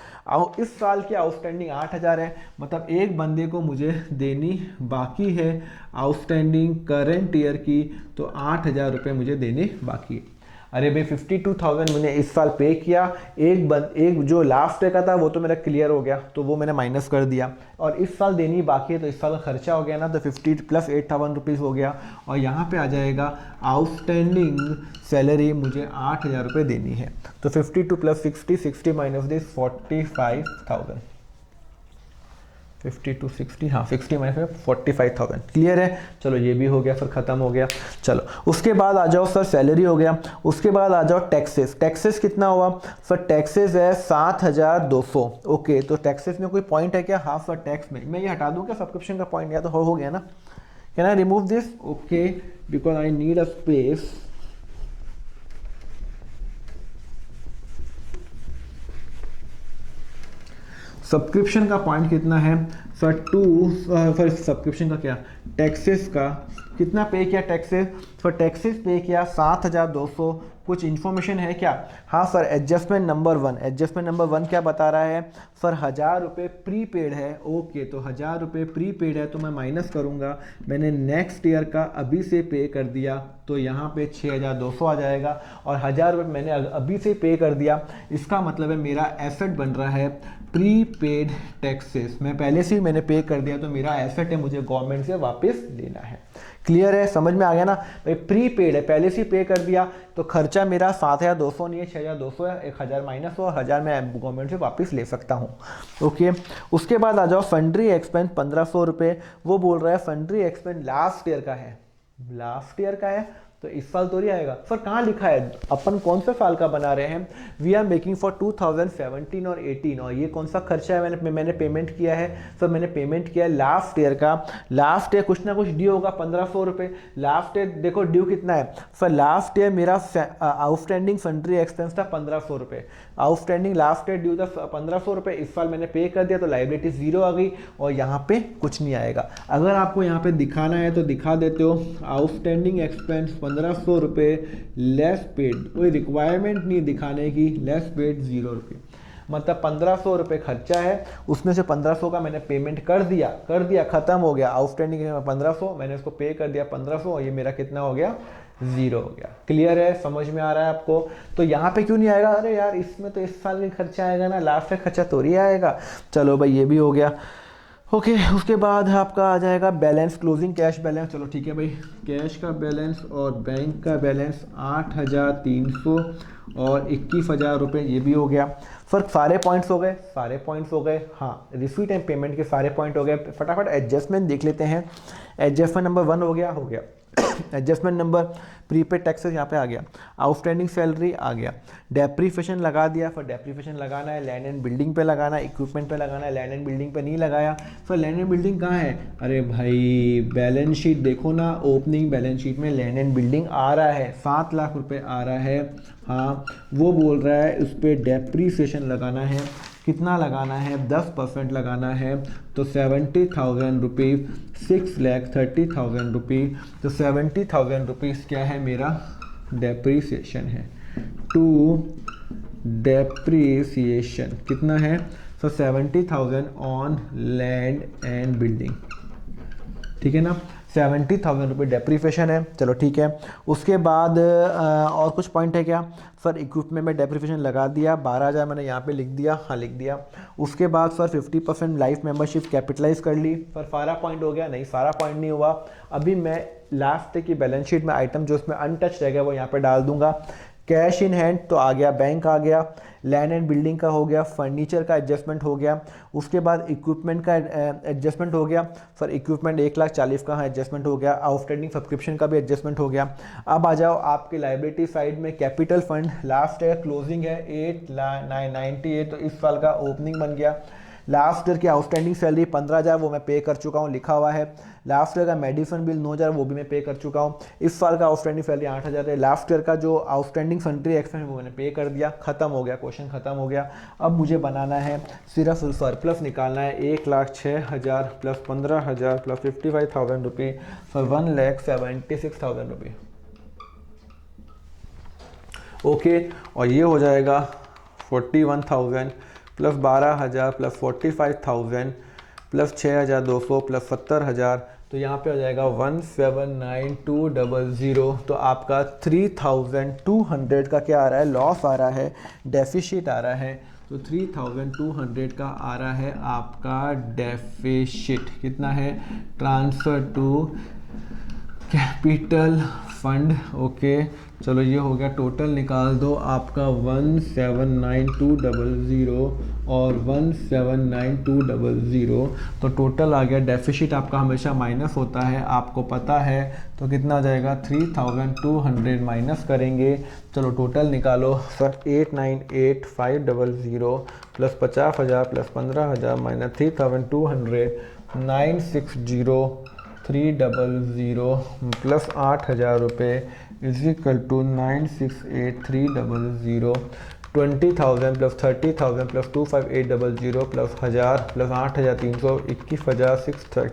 इस साल की आउटस्टैंडिंग 8,000 है, मतलब एक बंदे को मुझे देनी बाकी है आउटस्टैंडिंग करंट ईयर की, तो 8,000 रुपये मुझे देने बाकी है। अरे भाई 52,000 मैंने इस साल पे किया, एक जो लास्ट ईयर का था वो तो मेरा क्लियर हो गया, तो वो मैंने माइनस कर दिया। और इस साल देनी बाकी है, तो इस साल का खर्चा हो गया ना, तो 50 प्लस 8,000 रुपीज़ हो गया। और यहाँ पे आ जाएगा आउटस्टैंडिंग सैलरी मुझे 8,000 रुपये देनी है। तो 52 प्लस 60, 60 माइनस दिस 45,000। 52 60, हाँ 60 माइनस 45,000। क्लियर है? चलो ये भी हो गया, फिर ख़त्म हो गया। चलो उसके बाद आ जाओ सर, सैलरी हो गया। उसके बाद आ जाओ टैक्सेस। टैक्सेस कितना हुआ? सर टैक्सेस है 7,200। ओके, तो टैक्सेस में कोई पॉइंट है क्या? हाँ सर टैक्स में मैं ये हटा दूँ क्या सब्सक्रिप्शन का पॉइंट? या तो हो गया ना। Can I remove this? Okay, because I need a space. Subscription का पॉइंट कितना है? सर 2 सर सब्सक्रिप्शन का क्या, टैक्सेस का कितना पे किया? टैक्सेस, फॉर टैक्सेस पे किया 7,200। कुछ इन्फॉर्मेशन है क्या? हाँ sir adjustment number 1। Adjustment number 1 क्या बता रहा है? सर 1,000 रुपये प्रीपेड है। ओके, तो 1,000 रुपये प्रीपेड है, तो मैं माइनस करूँगा। मैंने नेक्स्ट ईयर का अभी से पे कर दिया, तो यहाँ पे 6,200 आ जाएगा। और 1,000 रुपये मैंने अभी से पे कर दिया, इसका मतलब है मेरा एसेट बन रहा है प्रीपेड टैक्सेस। मैं पहले से ही मैंने पे कर दिया, तो मेरा एसेट है, मुझे गवर्नमेंट से वापस लेना है। क्लियर है? समझ में आ गया ना भाई? प्रीपेड है, पहले से ही पे कर दिया, तो खर्चा मेरा 7,200 नहीं है, 6,200 है। 1,000 माइनस हो, 1,000 मैं गवर्नमेंट से वापस ले सकता हूँ। ओके, उसके बाद आ जाओ फंड्री एक्सपेंस 1,500 रुपये। वो बोल रहा है फंड्री एक्सपेंस लास्ट ईयर का है, लास्ट ईयर का है, तो इस साल तो नहीं आएगा। सर कहाँ लिखा है? अपन कौन से साल का बना रहे हैं? वी आर मेकिंग फॉर 2017 और 18। और ये कौन सा खर्चा है मैंने पेमेंट किया है? सर मैंने पेमेंट किया है लास्ट ईयर का। लास्ट ईयर कुछ ना कुछ ड्यू होगा 1,500 रुपये। लास्ट ईयर देखो ड्यू कितना है? सर लास्ट ईयर मेरा आउटस्टैंडिंग फंड्री एक्सपेंस था 1,500 रुपये। आउटस्टैंडिंग लास्ट ईयर ड्यू था 1,500 रुपये, इस साल मैंने पे कर दिया, तो लाइबिलिटी जीरो आ गई और यहाँ पे कुछ नहीं आएगा। अगर आपको यहाँ पे दिखाना है तो दिखा देते हो, आउटस्टैंडिंग एक्सपेंस 1,500 रुपये लेस पेड, कोई रिक्वायरमेंट नहीं दिखाने की, लेस पेड 0 रुपये, मतलब 1,500 रुपये खर्चा है, उसमें से 1,500 का मैंने पेमेंट कर दिया, खत्म हो गया। आउटस्टैंडिंग 1,500 मैंने उसको पे कर दिया 1,500, और ये मेरा कितना हो गया? 0 हो गया। क्लियर है? समझ में आ रहा है आपको? तो यहाँ पे क्यों नहीं आएगा? अरे यार इसमें तो इस साल का खर्चा आएगा ना, लास्ट का खर्चा तो नहीं आएगा। चलो भाई ये भी हो गया। ओके उसके बाद आपका आ जाएगा बैलेंस, क्लोजिंग कैश बैलेंस। चलो ठीक है भाई, कैश का बैलेंस और बैंक का बैलेंस 8,300 और 21,000 रुपये, ये भी हो गया। सर सारे पॉइंट्स हो गए, सारे पॉइंट्स हो गए। हाँ रिसीट एंड पेमेंट के सारे पॉइंट हो गए। फटाफट एडजस्टमेंट देख लेते हैं। एडजस्टमेंट नंबर 1 हो गया। एडजस्टमेंट नंबर प्रीपेड टैक्सेस यहाँ पे आ गया, आउटस्टैंडिंग सैलरी आ गया, डेप्रीफिकेशन लगा दिया। फिर डेप्रीफिकेशन लगाना है, लैंड एंड बिल्डिंग पे लगाना है, इक्विपमेंट पे लगाना है, लैंड एंड बिल्डिंग पे नहीं लगाया। फिर लैंड एंड बिल्डिंग कहाँ है? अरे भाई बैलेंस शीट देखो ना, ओपनिंग बैलेंस शीट में लैंड एंड बिल्डिंग आ रहा है, 7 लाख रुपए आ रहा है। हाँ वो बोल रहा है उस पर डेप्रीसिएशन लगाना है। कितना लगाना है? 10% लगाना है। तो 70,000 रुपीज़, 6,30,000 रुपीज़। तो 70,000 रुपीज़ क्या है मेरा? डेप्रीसिएशन है। टू डेप्रीसिएशन कितना है? तो 70,000 ऑन लैंड एंड बिल्डिंग, ठीक है ना। 70,000 रुपये डेप्रीफिकेशन है। चलो ठीक है। उसके बाद और कुछ पॉइंट है क्या? सर इक्विपमेंट में डेप्रीफिकेशन लगा दिया, 12,000 मैंने यहाँ पे लिख दिया, हाँ लिख दिया। उसके बाद सर 50% लाइफ मेंबरशिप कैपिटलाइज कर ली। सर सारा पॉइंट हो गया? नहीं सारा पॉइंट नहीं हुआ। अभी मैं लास्ट की बैलेंस शीट में आइटम जो उसमें अनटच रह गया वो यहाँ पे डाल दूंगा। कैश इन हैंड तो आ गया, बैंक आ गया, लैंड एंड बिल्डिंग का हो गया, फर्नीचर का एडजस्टमेंट हो गया। उसके बाद इक्विपमेंट का एडजस्टमेंट हो गया। फॉर इक्विपमेंट 1,40,000 का एडजस्टमेंट हो गया। आउटस्टैंडिंग सब्सक्रिप्शन का भी एडजस्टमेंट हो गया। अब आ जाओ आपके लाइबिलिटी साइड में, कैपिटल फंड लास्ट है, क्लोजिंग है 8,998, तो इस साल का ओपनिंग बन गया। लास्ट ईयर की आउटस्टैंडिंग सैलरी 15,000 वो मैं पे कर चुका हूँ, लिखा हुआ है। लास्ट ईयर का मेडिसन बिल 9,000 वो भी मैं पे कर चुका हूँ। इस साल का आउटस्टैंडिंग सैलरी 8,000 है। लास्ट ईयर का जो आउटस्टैंडिंग सन्ट्री एक्सपेंस है वो मैंने पे कर दिया, खत्म हो गया, क्वेश्चन खत्म हो गया। अब मुझे बनाना है, सिर्फ सरप्लस निकालना है। 1,06,000 प्लस 15,000 प्लस 55,000 रुपये, फॉर 1,76,000 रुपये। ओके, और ये हो जाएगा 41,000 प्लस 12,000 प्लस 45,000 प्लस 6,200 प्लस 70,000, तो यहाँ पे हो जाएगा 1,79,200। तो आपका 3,200 का क्या आ रहा है? लॉस आ रहा है, डेफिशिट आ रहा है। तो 3,200 का आ रहा है आपका डेफिशिट। कितना है? Transfer to capital fund. Okay चलो ये हो गया। टोटल निकाल दो आपका 1,79,200 और 1,79,200, तो टोटल आ गया। डेफिसिट आपका हमेशा माइनस होता है, आपको पता है। तो कितना आ जाएगा? 3,200 माइनस करेंगे। चलो टोटल निकालो sir. 8,98,500 plus 50,000 plus 15,000 minus 3,200, 960,300 plus 8,000 रुपये is equal to 968,300। 20,000 plus 30,000 plus 25,800 plus 1,000 plus 8,300, 21,000,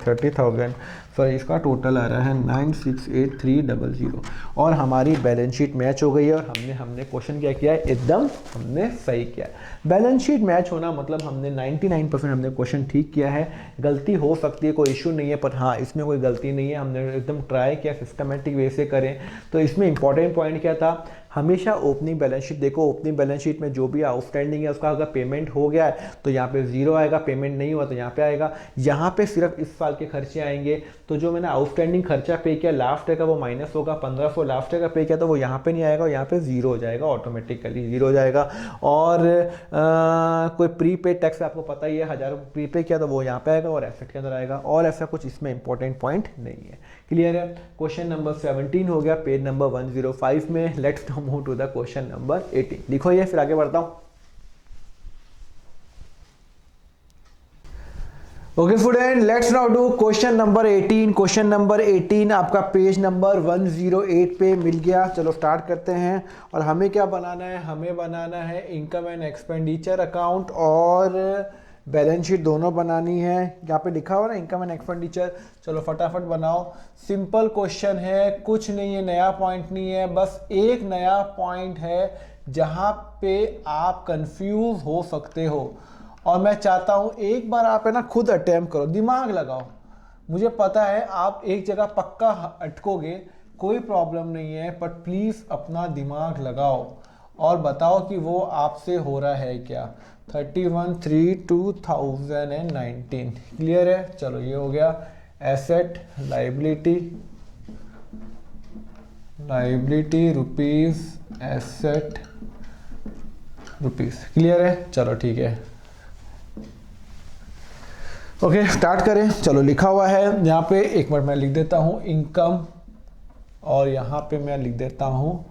30,000। Sir इसका टोटल आ रहा है 968,300। और हमारी बैलेंस शीट मैच हो गई है और हमने क्वेश्चन क्या किया है? एकदम हमने सही किया है। बैलेंस शीट मैच होना मतलब हमने 99% हमने क्वेश्चन ठीक किया है। गलती हो सकती है, कोई इशू नहीं है, पर हाँ इसमें कोई गलती नहीं है। हमने एकदम ट्राई किया सिस्टमेटिक वे से करें। तो इसमें इंपॉर्टेंट पॉइंट क्या था? हमेशा ओपनिंग बैलेंस शीट देखो। ओपनिंग बैलेंस शीट में जो भी आउटस्टैंडिंग है उसका अगर पेमेंट हो गया है तो यहाँ पे 0 आएगा, पेमेंट नहीं हुआ तो यहाँ पे आएगा। यहाँ पे सिर्फ इस साल के खर्चे आएंगे। तो जो मैंने आउटस्टैंडिंग खर्चा पे किया लास्ट ईयर का वो माइनस होगा। 1,500 लास्ट ईयर का पे किया तो वो यहाँ पे नहीं आएगा, यहाँ पे 0 हो जाएगा, ऑटोमेटिकली 0 हो जाएगा। और कोई प्रीपेड टैक्स आपको पता ही है, 1,000 प्रीपे किया तो वो यहाँ पे आएगा और एसेट के अंदर आएगा। और ऐसा कुछ इसमें इंपॉर्टेंट पॉइंट नहीं है। क्लियर है? क्वेश्चन नंबर 17 हो गया पेज नंबर 105 में। Let's move to the question number 18। लिखो ये, फिर आगे बढ़ता हूं। Okay student, let's now do question number 18। Question number 18 आपका पेज नंबर 108 पे मिल गया। चलो स्टार्ट करते हैं। और हमें क्या बनाना है? हमें बनाना है इनकम एंड एक्सपेंडिचर अकाउंट और बैलेंस शीट दोनों बनानी है। यहाँ पे लिखा हुआ ना इनकम एंड एक्सपेंडिचर। चलो फटाफट बनाओ। सिंपल क्वेश्चन है, कुछ नहीं है, नया पॉइंट नहीं है। बस एक नया पॉइंट है जहाँ पे आप कंफ्यूज हो सकते हो। और मैं चाहता हूँ एक बार आप है ना खुद अटेम्प्ट करो, दिमाग लगाओ। मुझे पता है आप एक जगह पक्का अटकोगे, कोई प्रॉब्लम नहीं है, बट प्लीज़ अपना दिमाग लगाओ और बताओ कि वो आपसे हो रहा है क्या। 31/3/2019। क्लियर है? चलो ये हो गया asset liability rupees, asset rupees. Clear है? चलो ठीक है, ओके स्टार्ट करें। चलो लिखा हुआ है यहाँ पे, एक मिनट मैं लिख देता हूँ इनकम, और यहाँ पे मैं लिख देता हूँ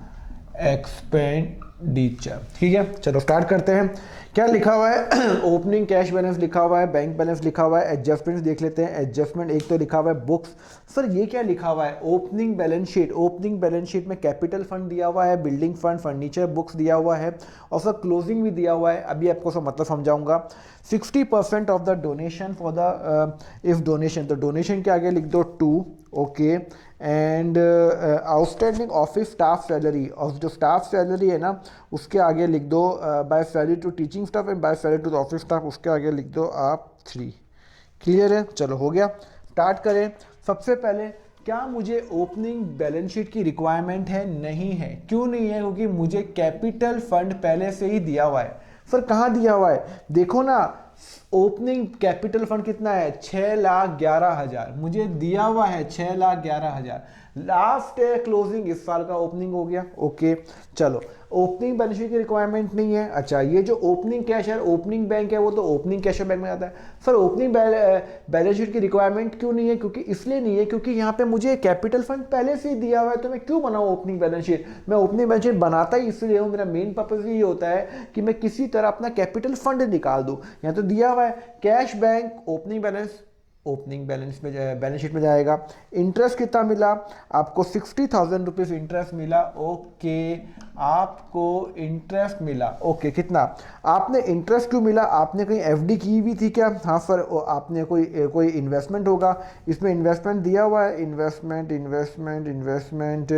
एक्सपेंडिचर। ठीक है, चलो स्टार्ट करते हैं। क्या लिखा हुआ है? ओपनिंग कैश बैलेंस लिखा हुआ है, बैंक बैलेंस लिखा हुआ है, एडजस्टमेंट्स देख लेते हैं। एडजस्टमेंट एक तो लिखा हुआ है बुक्स। सर ये क्या लिखा हुआ है? Opening balance sheet. Opening balance sheet में कैपिटल फंड दिया हुआ है, बिल्डिंग फंड, फर्नीचर, बुक्स दिया हुआ है, और सर क्लोजिंग भी दिया हुआ है। अभी आपको सब मतलब समझाऊंगा। 60% of the donation for the if donation, तो डोनेशन के आगे लिख दो 2, okay. And outstanding office staff salary, और जो स्टाफ सैलरी है ना उसके आगे लिख दो by salary to teaching staff and by salary to the office staff, उसके आगे लिख दो आप 3। क्लियर है? चलो हो गया, स्टार्ट करें। सबसे पहले क्या मुझे ओपनिंग बैलेंस शीट की रिक्वायरमेंट है? नहीं है। क्यों नहीं है? क्योंकि मुझे कैपिटल फंड पहले से ही दिया हुआ है। सर कहाँ दिया हुआ है? देखो ना, ओपनिंग कैपिटल फंड कितना है? 6,11,000 मुझे दिया हुआ है, 6,11,000। लास्ट क्लोजिंग इस साल का ओपनिंग हो गया, ओके। चलो ओपनिंग बैलेंस शीट की रिक्वायरमेंट नहीं है। अच्छा, ये जो ओपनिंग कैश है, ओपनिंग बैंक है, वो तो ओपनिंग कैश बैंक में आता है। सर ओपनिंग बैलेंस शीट की रिक्वायरमेंट क्यों नहीं है? क्योंकि इसलिए नहीं है क्योंकि यहाँ पे मुझे कैपिटल फंड पहले से ही दिया हुआ है, तो मैं क्यों बनाऊँ ओपनिंग बैलेंस शीट? मैं ओपनिंग बैलेंस शीट बनाता ही इसलिए हूँ, मेरा मेन पर्पज ये होता है कि मैं किसी तरह अपना कैपिटल फंड निकाल दूँ। यहाँ तो दिया हुआ है कैश बैंक, ओपनिंग बैलेंस में बैलेंस शीट में जाएगा। इंटरेस्ट कितना मिला आपको? 60,000 रुपीज इंटरेस्ट मिला, ओके। आपको इंटरेस्ट मिला, ओके। कितना आपने इंटरेस्ट क्यों मिला? आपने कहीं एफडी की हुई थी क्या? हाँ सर, आपने कोई इन्वेस्टमेंट होगा, इसमें इन्वेस्टमेंट दिया हुआ है। इन्वेस्टमेंट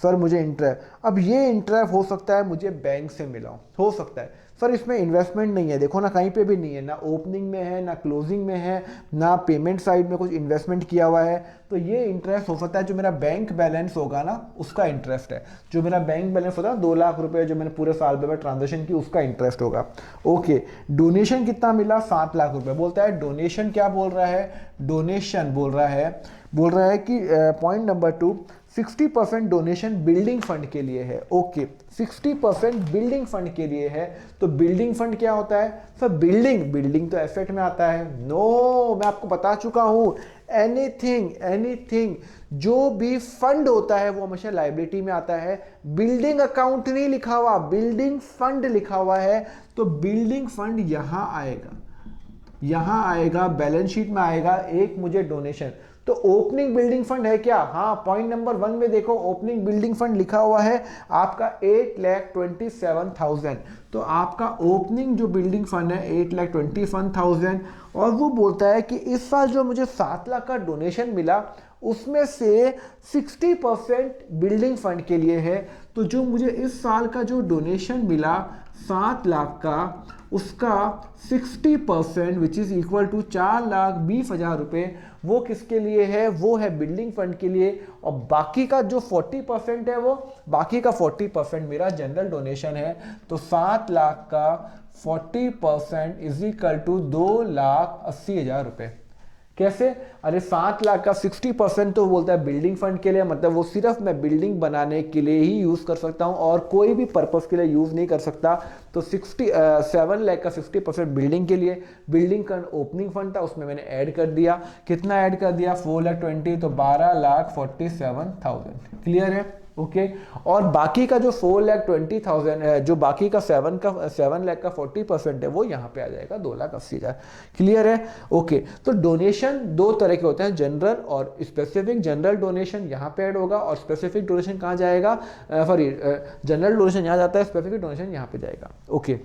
सर मुझे इंटरेस्ट, अब ये इंटरेस्ट हो सकता है मुझे बैंक से मिला हो सकता है। सर इसमें इन्वेस्टमेंट नहीं है, देखो ना कहीं पे भी नहीं है, ना ओपनिंग में है, ना क्लोजिंग में है, ना पेमेंट साइड में कुछ इन्वेस्टमेंट किया हुआ है। तो ये इंटरेस्ट हो सकता है जो मेरा बैंक बैलेंस होगा ना उसका इंटरेस्ट है। जो मेरा बैंक बैलेंस होता है 2 लाख रुपए जो मैंने पूरे साल में ट्रांजेक्शन की, उसका इंटरेस्ट होगा, ओके। डोनेशन कितना मिला? 7 लाख रुपए। बोलता है डोनेशन, क्या बोल रहा है? डोनेशन बोल रहा है कि point number 2, 60% donation building fund के लिए है, ओके। 60% बिल्डिंग फंड के लिए है। तो बिल्डिंग फंड क्या होता है? सर बिल्डिंग तो एसेट में आता है। नो, मैं आपको बता चुका हूं, एनीथिंग जो भी फंड होता है वो हमेशा लायबिलिटी में आता है। बिल्डिंग अकाउंट नहीं लिखा हुआ, बिल्डिंग फंड लिखा हुआ है। तो बिल्डिंग फंड यहां आएगा, बैलेंस शीट में आएगा। एक मुझे डोनेशन, तो ओपनिंग बिल्डिंग फंड है क्या? हाँ, पॉइंट नंबर 1 में देखो ओपनिंग बिल्डिंग फंड लिखा हुआ है आपका 8,27,000। तो आपका ओपनिंग जो बिल्डिंग फंड है 8,27,000, और वो बोलता है कि इस साल जो मुझे 7 लाख का डोनेशन मिला उसमें से 60% बिल्डिंग फंड के लिए है। तो जो मुझे इस साल का जो डोनेशन मिला 7 लाख का, उसका 60% विच इज इक्वल टू 4,20,000 रुपए, वो किसके लिए है? वो है बिल्डिंग फंड के लिए। और बाकी का जो 40% है, वो बाकी का 40% मेरा जनरल डोनेशन है। तो 7 लाख का 40% इज इक्वल टू 2,80,000 रुपए। कैसे? अरे 7 लाख का 60% तो बोलता है बिल्डिंग फंड के लिए, मतलब वो सिर्फ मैं बिल्डिंग बनाने के लिए ही यूज कर सकता हूं और कोई भी पर्पस के लिए यूज नहीं कर सकता। तो 7 लाख का 60% बिल्डिंग के लिए, बिल्डिंग का ओपनिंग फंड था उसमें मैंने ऐड कर दिया। कितना ऐड कर दिया? 4,20,000, तो 12,47,000। क्लियर है? ओके। और बाकी का जो 4,20,000 है, जो बाकी का 7 लाख का 40% है, वो यहाँ पे आ जाएगा 2,80,000। क्लियर है? ओके। तो डोनेशन 2 तरह के होते हैं, जनरल और स्पेसिफिक। जनरल डोनेशन यहाँ पे ऐड होगा और स्पेसिफिक डोनेशन कहाँ जाएगा? सॉरी, जनरल डोनेशन यहाँ जाता है, स्पेसिफिक डोनेशन यहाँ पे जाएगा, ओके।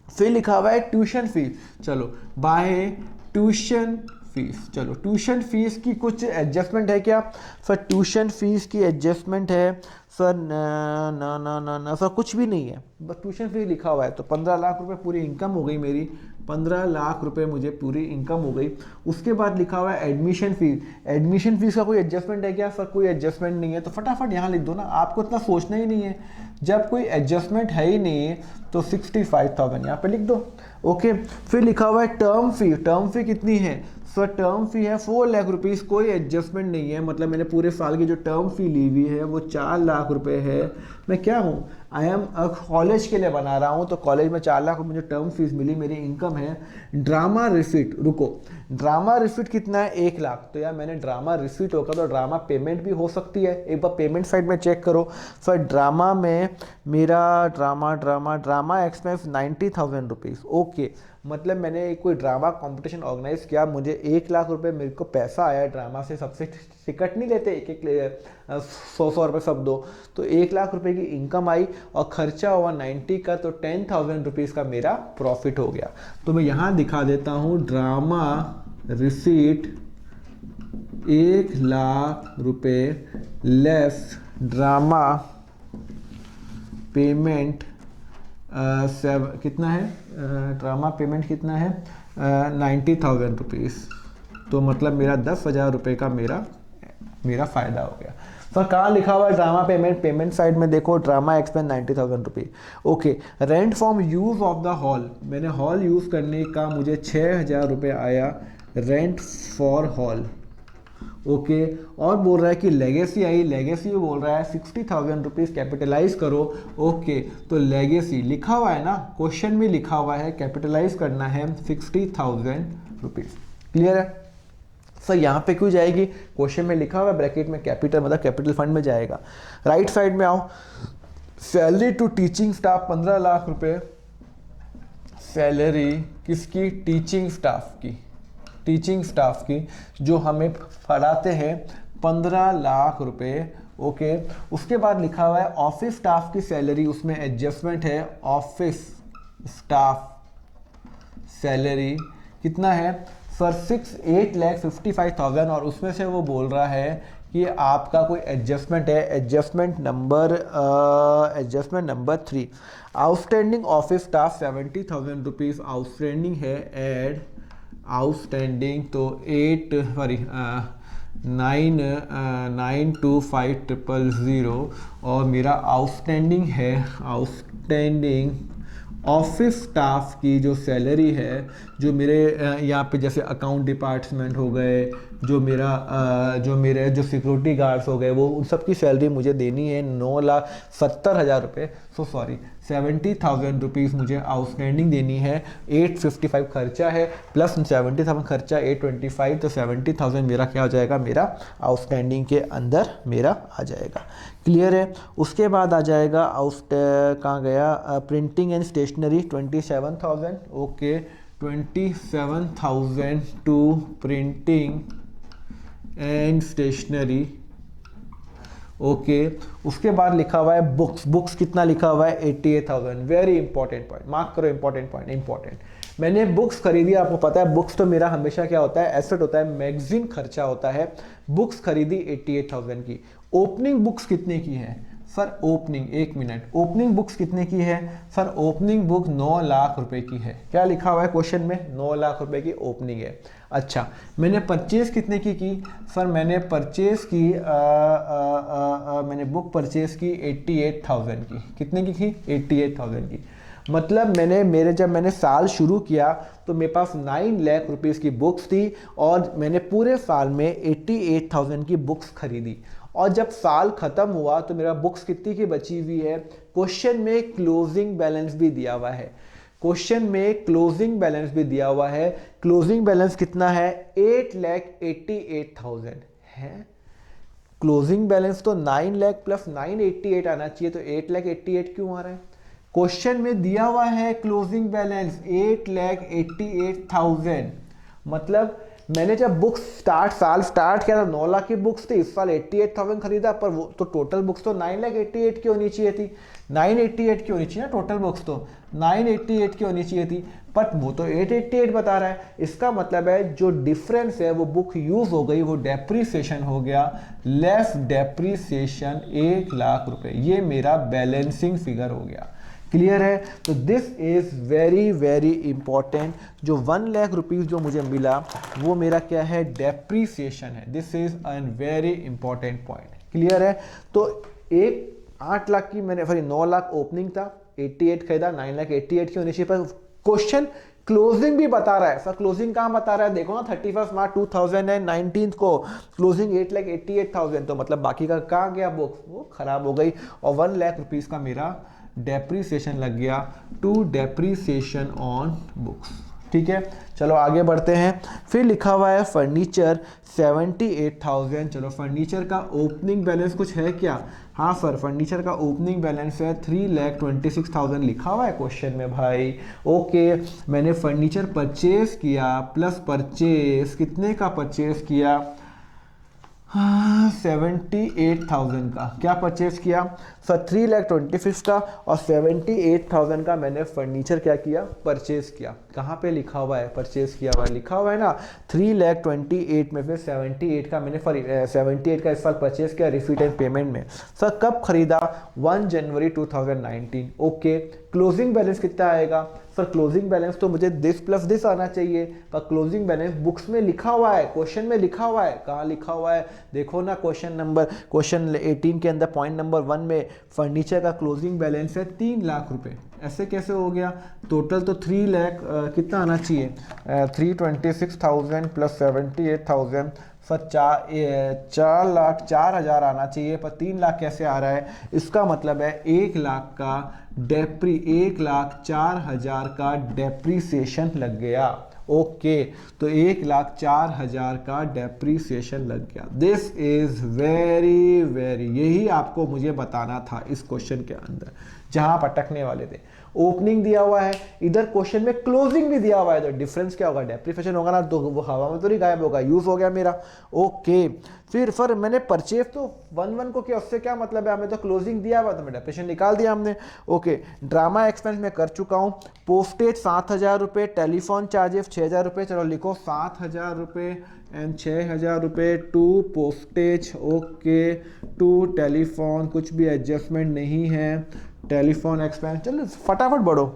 फिर लिखा हुआ है ट्यूशन फीस। चलो, बाय ट्यूशन फीस। चलो ट्यूशन फीस की कुछ एडजस्टमेंट है क्या सर? ट्यूशन फीस की एडजस्टमेंट है सर? ना ना ना ना सर, कुछ भी नहीं है, बस ट्यूशन फीस लिखा हुआ है। तो 15 लाख रुपए पूरी इनकम हो गई मेरी, 15 लाख रुपए मुझे पूरी इनकम हो गई। उसके बाद लिखा हुआ है एडमिशन फीस। एडमिशन फीस का कोई एडजस्टमेंट है क्या सर? कोई एडजस्टमेंट नहीं है, तो फटाफट यहाँ लिख दो ना, आपको इतना सोचना ही नहीं है। जब कोई एडजस्टमेंट है ही नहीं तो 65,000 यहाँ पे लिख दो। ओके, फिर लिखा हुआ है टर्म फी। टर्म फी कितनी है सर? टर्म फी है 4 लाख रुपीज़, कोई एडजस्टमेंट नहीं है। मतलब मैंने पूरे साल की जो टर्म फी ली हुई है वो 4 लाख रुपए है। मैं क्या हूँ, आई एम कॉलेज के लिए बना रहा हूँ, तो कॉलेज में 4 लाख मुझे टर्म फीस मिली, मेरी इनकम है। ड्रामा रिसीट, रुको, ड्रामा रिसीट कितना है? 1 लाख। तो यार मैंने ड्रामा रिसीट होगा तो ड्रामा पेमेंट भी हो सकती है, एक बार पेमेंट साइड में चेक करो। सर ड्रामा में मेरा ड्रामा एक्सपेंस 90,000 रुपीज़। ओके, मतलब मैंने कोई ड्रामा कंपटीशन ऑर्गेनाइज किया, मुझे 1 लाख रुपए मेरे को पैसा आया ड्रामा से। सबसे टिकट नहीं लेते, एक एक 100 रुपये सब दो, तो 1 लाख रुपए की इनकम आई और खर्चा हुआ 90 का, तो 10,000 रुपीज़ का मेरा प्रॉफिट हो गया। तो मैं यहाँ दिखा देता हूँ, ड्रामा रिसीट 1 लाख रुपए लेस ड्रामा पेमेंट कितना है? ड्रामा पेमेंट कितना है? 90,000 रुपीज़। तो मतलब मेरा 10,000 रुपये का मेरा फ़ायदा हो गया। तो कहाँ लिखा हुआ है ड्रामा पेमेंट? पेमेंट साइड में देखो, drama expense 90,000 rupees. Okay, rent from use of the hall, मैंने हॉल यूज़ करने का मुझे 6,000 रुपये आया, रेंट फॉर हॉल। ओके, और बोल रहा है कि लेगेसी आई, लेगेसी बोल रहा है 60,000 रुपीज़ कैपिटलाइज करो। ओके, तो लेगेसी लिखा हुआ है ना, क्वेश्चन में लिखा हुआ है कैपिटलाइज करना है 60,000 रुपीज़। क्लियर है सर? यहाँ पे क्यों जाएगी? क्वेश्चन में लिखा हुआ है ब्रैकेट में कैपिटल, मतलब कैपिटल फंड में जाएगा। राइट साइड में आओ, salary to teaching staff 15 lakh रुपए। सैलरी किसकी? टीचिंग स्टाफ की, टीचिंग स्टाफ की जो हमें पढ़ाते हैं, 15 लाख रुपए। ओके, उसके बाद लिखा हुआ है ऑफिस स्टाफ की सैलरी, उसमें एडजस्टमेंट है। ऑफिस स्टाफ सैलरी कितना है सर? 8,55,000, और उसमें से वो बोल रहा है कि आपका कोई एडजस्टमेंट है। Adjustment number 3, outstanding office staff 70,000 rupees outstanding है। एड आउटस्टैंडिंग, तो 9925000, और मेरा आउटस्टैंडिंग है, आउटस्टैंडिंग ऑफिस स्टाफ की जो सैलरी है, जो मेरे यहाँ पे जैसे अकाउंट डिपार्टमेंट हो गए, जो मेरे जो सिक्योरिटी गार्ड्स हो गए, वो उन सब की सैलरी मुझे देनी है 9,70,000 रुपये। 70,000 रुपीज़ मुझे आउटस्टैंडिंग देनी है। 855 खर्चा है, प्लस 70,000 खर्चा 825, तो 70,000 मेरा क्या हो जाएगा? मेरा आउटस्टैंडिंग के अंदर मेरा आ जाएगा। क्लियर है? उसके बाद आ जाएगा कहाँ गया? Printing and stationery 27,000। Okay, 27,000 to printing and stationery. Okay, उसके बाद लिखा हुआ है बुक्स। बुक्स कितना लिखा हुआ है? 88,000। वेरी इंपॉर्टेंट पॉइंट, मार्क करो, इंपॉर्टेंट पॉइंट, इंपॉर्टेंट। मैंने बुक्स खरीदी, आपको पता है बुक्स तो मेरा हमेशा क्या होता है? एसेट होता है, मैगजीन खर्चा होता है। बुक्स खरीदी 88,000 की। ओपनिंग बुक्स कितने की है sir? Opening, 1 minute, opening books कितने की है सर? ओपनिंग बुक 9 लाख रुपए की है। क्या लिखा हुआ है क्वेश्चन में? 9 लाख रुपए की ओपनिंग है। अच्छा, मैंने परचेज कितने की सर? मैंने परचेज की मैंने बुक परचेज की 88,000 की। कितने की थी? 88,000 की। मतलब जब मैंने साल शुरू किया तो मेरे पास 9 लाख रुपीज़ की बुक्स थी, और मैंने पूरे साल में 88,000 की बुक्स खरीदी। और जब साल खत्म हुआ तो मेरा बुक्स कितनी की बची हुई है? क्वेश्चन में क्लोजिंग बैलेंस भी दिया हुआ है, क्वेश्चन में क्लोजिंग बैलेंस भी दिया हुआ है। क्लोजिंग बैलेंस कितना है? 8,88,000 है। क्लोजिंग बैलेंस तो 9 लाख प्लस 988 आना चाहिए, तो 8,88,000 क्यों आ रहा है? क्वेश्चन में दिया हुआ है क्लोजिंग बैलेंस 8,88,000। मतलब मैंने जब साल स्टार्ट किया था 9 लाख की बुक्स थी, इस साल 88,000 खरीदा, पर वो तो टोटल बुक्स तो 9,88,000 की होनी चाहिए थी। 988 की होनी चाहिए ना टोटल बुक्स, तो 988 की होनी चाहिए थी। बट वो तो 888 बता रहा है। इसका मतलब है जो डिफरेंस है वो बुक यूज हो गई, वो डेप्रीसिएशन हो गया, लेस डेप्रीसिएशन 1 लाख रुपए, ये मेरा बैलेंसिंग फिगर हो गया। क्लियर है? तो this is very very important. जो 1 लाख रुपीज जो मुझे मिला वो मेरा क्या है, डेप्रीसिएशन है। This is N very important point. Clear है? तो 8 लाख की मैंने, सॉरी 9 लाख ओपनिंग था, 88 खरीदा, 9 लाख 88 की होनी पर क्वेश्चन क्लोजिंग भी बता रहा है। सर क्लोजिंग कहाँ बता रहा है? देखो ना 31 मार्च 2019 को क्लोजिंग 8,88,000, तो मतलब बाकी का कहाँ गया बुक्स, वो खराब हो गई। और 1 लाख रुपीज का मेरा डेप्रीसिएशन लग गया टू डेप्रीसिएशन ऑन बुक्स। ठीक है, चलो आगे बढ़ते हैं। फिर लिखा हुआ है फर्नीचर 78,000। चलो फर्नीचर का ओपनिंग बैलेंस कुछ है क्या? हाँ सर, फर्नीचर का ओपनिंग बैलेंस है 3,26,000 लिखा हुआ है क्वेश्चन में भाई। ओके, मैंने फर्नीचर परचेज किया, प्लस परचेज कितने का परचेज किया? 78,000 का क्या परचेज किया सर? 3,26,000 का और 78,000 का मैंने फर्नीचर क्या किया, परचेज किया। कहाँ पे लिखा हुआ है परचेज किया हुआ है? लिखा हुआ है ना 3,28,000 में से 78 का मैंने 78 का इस साल परचेज किया रिसीट एंड पेमेंट में। सर कब खरीदा? 1 जनवरी 2019। ओके, क्लोजिंग बैलेंस कितना आएगा? सर क्लोजिंग बैलेंस तो मुझे दिस प्लस दिस आना चाहिए, पर क्लोजिंग बैलेंस बुक्स में लिखा हुआ है, क्वेश्चन में लिखा हुआ है। कहाँ लिखा हुआ है? देखो ना क्वेश्चन 18 के अंदर पॉइंट नंबर 1 में फर्नीचर का क्लोजिंग बैलेंस है 3 लाख रुपए। ऐसे कैसे हो गया? टोटल तो 3 लाख कितना आना चाहिए? 326,000 प्लस 78,000, सर 4,04,000 आना चाहिए, पर 3 लाख कैसे आ रहा है? इसका मतलब है 1 लाख का 1,04,000 का डेप्रीसिएशन लग गया। ओके, तो 1,04,000 का डेप्रीसिएशन लग गया। दिस इज वेरी वेरी, यही आपको मुझे बताना था इस क्वेश्चन के अंदर, जहां पटकने वाले थे। ओपनिंग दिया हुआ है, इधर क्वेश्चन में क्लोजिंग भी दिया हुआ है, तो डिफरेंस क्या होगा? डेप्रीसिएशन होगा ना, तो वो हवा में तो नहीं गायब होगा, यूज हो गया मेरा। ओके, फिर सर मैंने परचेज तो 1 को किया, उससे क्या मतलब है? हमें तो क्लोजिंग दिया हुआ, तो मैं डेप्रीसिएशन निकाल दिया हमने। ओके, ड्रामा एक्सपेंस मैं कर चुका हूँ। पोस्टेज 7,000 रुपये, टेलीफोन चार्जेस 6,000 रुपये। चलो लिखो 7,000 रुपये एंड 6,000 रुपये to postage. Okay, to telephone, कुछ भी एडजस्टमेंट नहीं है, टेलीफोन एक्सपेंस। चलो फटाफट बढ़ो।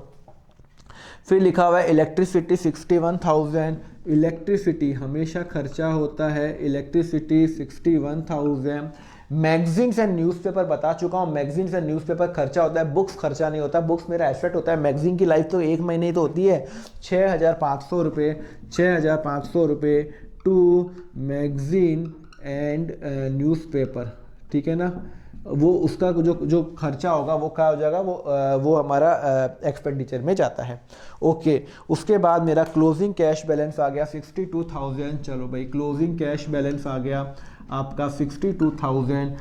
फिर लिखा हुआ है इलेक्ट्रिसिटी 61,000। इलेक्ट्रिसिटी हमेशा खर्चा होता है, इलेक्ट्रिसिटी 61,000। मैगजीन्स एंड न्यूज़पेपर बता चुका हूँ, मैगजीन्स एंड न्यूज़पेपर खर्चा होता है, बुक्स खर्चा नहीं होता। बुक्स मेरा एसेट होता है, मैगजीन की लाइफ तो 1 महीने ही तो होती है। 6,500 रुपये, 6,500 रुपये टू मैगजीन एंड न्यूज़पेपर। ठीक है ना, वो उसका जो खर्चा होगा वो क्या हो जाएगा, वो हमारा एक्सपेंडिचर में जाता है। ओके, उसके बाद मेरा क्लोजिंग कैश बैलेंस आ गया 62,000। चलो भाई, क्लोजिंग कैश बैलेंस आ गया आपका 62,000।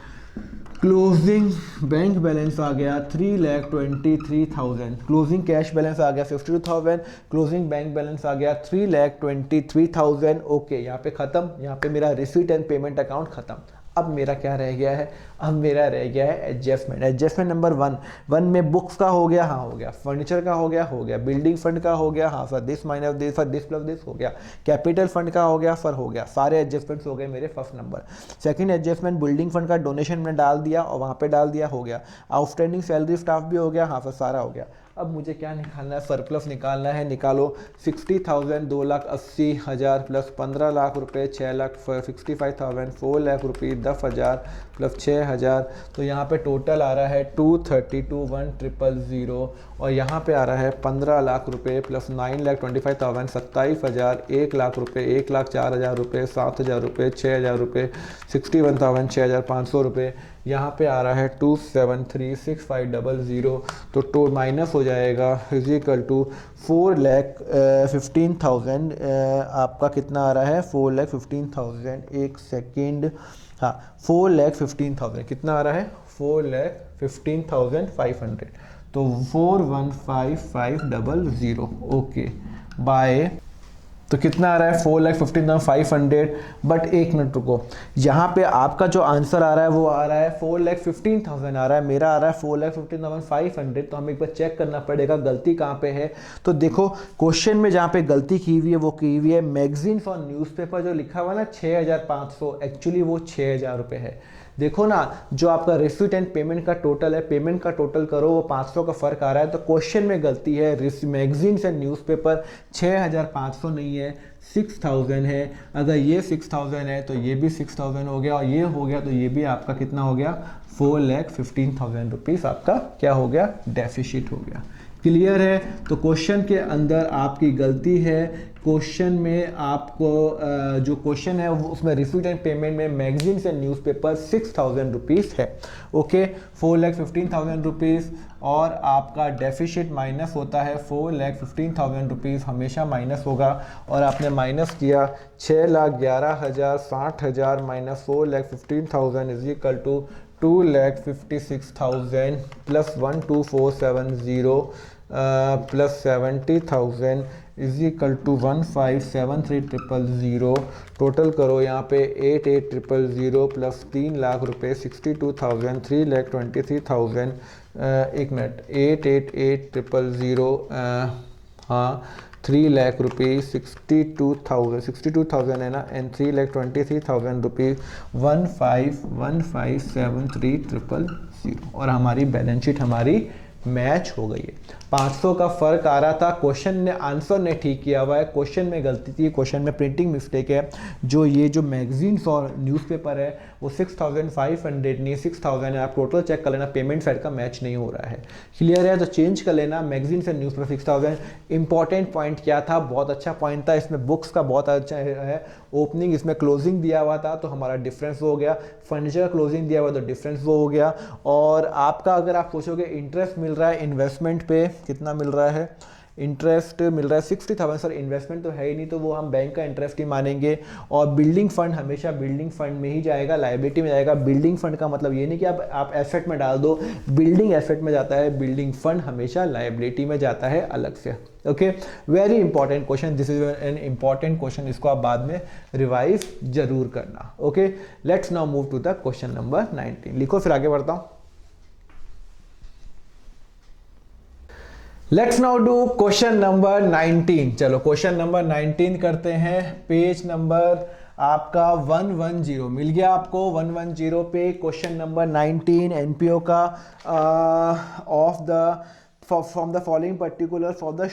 क्लोजिंग बैंक बैलेंस आ गया 3,23,000। क्लोजिंग कैश बैलेंस आ गया 52,000, क्लोजिंग बैंक बैलेंस आ गया 3,23,000। ओके, यहाँ पे ख़त्म, यहाँ पे मेरा रिसीट एंड पेमेंट अकाउंट ख़त्म। अब मेरा क्या रह गया है? अब मेरा रह गया है एडजस्टमेंट। एडजस्टमेंट नंबर 1 में बुक्स का हो गया, हाँ हो गया। फर्नीचर का हो गया। बिल्डिंग फंड का हो गया, हाँ sir. This minus this, sir this plus this हो गया। कैपिटल फंड का हो गया, सर हो गया। सारे एडजस्टमेंट्स हो गए मेरे first number. Second adjustment building fund का डोनेशन में डाल दिया और वहाँ पे डाल दिया, हो गया। आउटस्टैंडिंग सैलरी स्टाफ भी हो गया, हाँ सर सारा हो गया। अब मुझे क्या निकालना है? सरप्लस निकालना है। निकालो 60,000 2,80,000 प्लस 15 लाख रुपए 6,65,000 4 लाख रुपये 10,000 प्लस 6,000, तो यहाँ पे टोटल आ रहा है 232,1,000 और यहाँ पे आ रहा है 15 लाख रुपए प्लस 9,25,000 27,000 1 लाख रुपए 1,04,000 रुपये 7,000 रुपये 6,000 रुपये 61,000 6,500 रुपये। यहाँ पे आ रहा है 273,65,000, तो माइनस हो जाएगा इक्वल टू 4,15,000। आपका कितना आ रहा है? 4,15,000। एक सेकेंड, हाँ 4,15,000 कितना आ रहा है? 4,15,500, तो 4,15,500। ओके, बाय तो कितना आ रहा है 4,15,500। बट एक मिनट रुको, यहाँ पे आपका जो आंसर आ रहा है वो आ रहा है 4,15,000 आ रहा है, मेरा आ रहा है 4,15,500। तो हमें एक बार चेक करना पड़ेगा गलती कहाँ पे है। तो देखो क्वेश्चन में जहाँ पे गलती की हुई है वो की हुई है मैगजीन्स और न्यूज़पेपर जो लिखा हुआ है ना 6,500, एक्चुअली वो 6,000 रुपये है। देखो ना, जो आपका रिसीट एंड पेमेंट का टोटल है, पेमेंट का टोटल करो वो 500 का फर्क आ रहा है। तो क्वेश्चन में गलती है, मैगजीन्स एंड न्यूज़पेपर 6,500 नहीं है 6,000 है। अगर ये 6,000 है तो ये भी 6,000 हो गया, और ये हो गया तो ये भी आपका कितना हो गया 4,15,000 रुपीज़ आपका क्या हो गया, डेफिसिट हो गया। क्लियर है। तो क्वेश्चन के अंदर आपकी गलती है। क्वेश्चन में आपको जो क्वेश्चन है उसमें रिसीट एंड पेमेंट में मैगजीन्स एंड न्यूज़पेपर 6,000 रुपीज़ है। ओके, 4,15,000 रुपीज़, और आपका डेफिसिट माइनस होता है 4,15,000 रुपीज़, हमेशा माइनस होगा। और आपने माइनस किया 6,11,000 60,000 minus 4,15,000 is equal to 2,56,000 plus 12470 plus 70,000 is equal to 1,573,000। Total करो यहाँ पे 88,000 प्लस 3 लाख रुपए 62,000 3,23,000। एक मिनट, 88,000 हाँ 3 लाख रुपीज़ 62,000 है ना, एंड 3,23,000 रुपीज़ 1,517,3,000। और हमारी बैलेंस शीट हमारी मैच हो गई है। 500 का फर्क आ रहा था, क्वेश्चन ने आंसर ने ठीक किया हुआ है, क्वेश्चन में गलती थी, क्वेश्चन में प्रिंटिंग मिस्टेक है। जो ये जो मैगजीन्स और न्यूज़पेपर है वो 6,500 नहीं 6,000 है। आप टोटल चेक कर लेना, पेमेंट साइड का मैच नहीं हो रहा है। क्लियर है, तो चेंज कर लेना magazines and newspaper 6,000। Important point क्या था, बहुत अच्छा पॉइंट था, इसमें बुक्स का बहुत अच्छा है। ओपनिंग इसमें क्लोजिंग दिया हुआ था तो हमारा डिफरेंस वो हो गया, फर्नीचर क्लोजिंग दिया हुआ तो डिफरेंस वो हो गया। और आपका अगर आप सोचोगे इंटरेस्ट मिल रहा है इन्वेस्टमेंट पे, कितना मिल रहा है, इंटरेस्ट मिल रहा है 60,000। सर इन्वेस्टमेंट तो है ही नहीं, तो वो हम बैंक का इंटरेस्ट ही मानेंगे। और बिल्डिंग फंड हमेशा बिल्डिंग फंड में ही जाएगा, लायबिलिटी में जाएगा। बिल्डिंग फंड का मतलब ये नहीं कि आप एसेट में डाल दो, बिल्डिंग एसेट में जाता है, बिल्डिंग फंड हमेशा लायबिलिटी में जाता है अलग से। Okay, very important question, this is an important question, इसको आप बाद में रिवाइज जरूर करना। Okay, let's now move to the question number 19। लिखो फिर आगे बढ़ता हूं। Let's now do question number 19। चलो क्वेश्चन नंबर 19 करते हैं। पेज नंबर आपका 110 मिल गया आपको, 110 पे क्वेश्चन नंबर 19 एनपीओ का of the from the following particular for the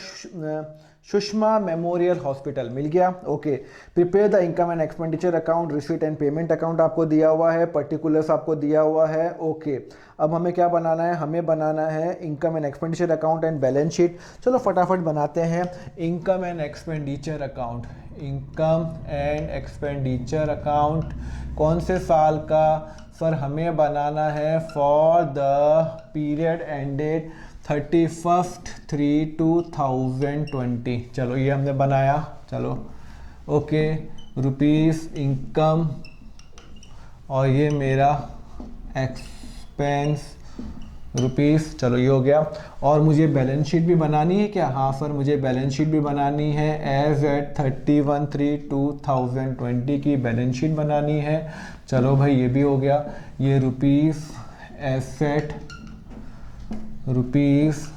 Sushma memorial hospital मिल गया। Okay, prepare the income and expenditure account, receipt and payment account आपको दिया हुआ है, पर्टिकुलर्स आपको दिया हुआ है। ओके, अब हमें क्या बनाना है, हमें बनाना है income and expenditure account and balance sheet. चलो फटाफट बनाते हैं income and expenditure account. Income and expenditure account कौन से साल का, सर हमें बनाना है फॉर द पीरियड एंडेड 31/3/2020। चलो ये हमने बनाया। चलो ओके, रुपीस इनकम और ये मेरा एक्सपेंस रुपीस। चलो ये हो गया। और मुझे बैलेंस शीट भी बनानी है क्या, हाँ सर मुझे बैलेंस शीट भी बनानी है। एज एट 31/3/2020 की बैलेंस शीट बनानी है। चलो भाई ये भी हो गया। ये रुपीस एसेट, रुपीस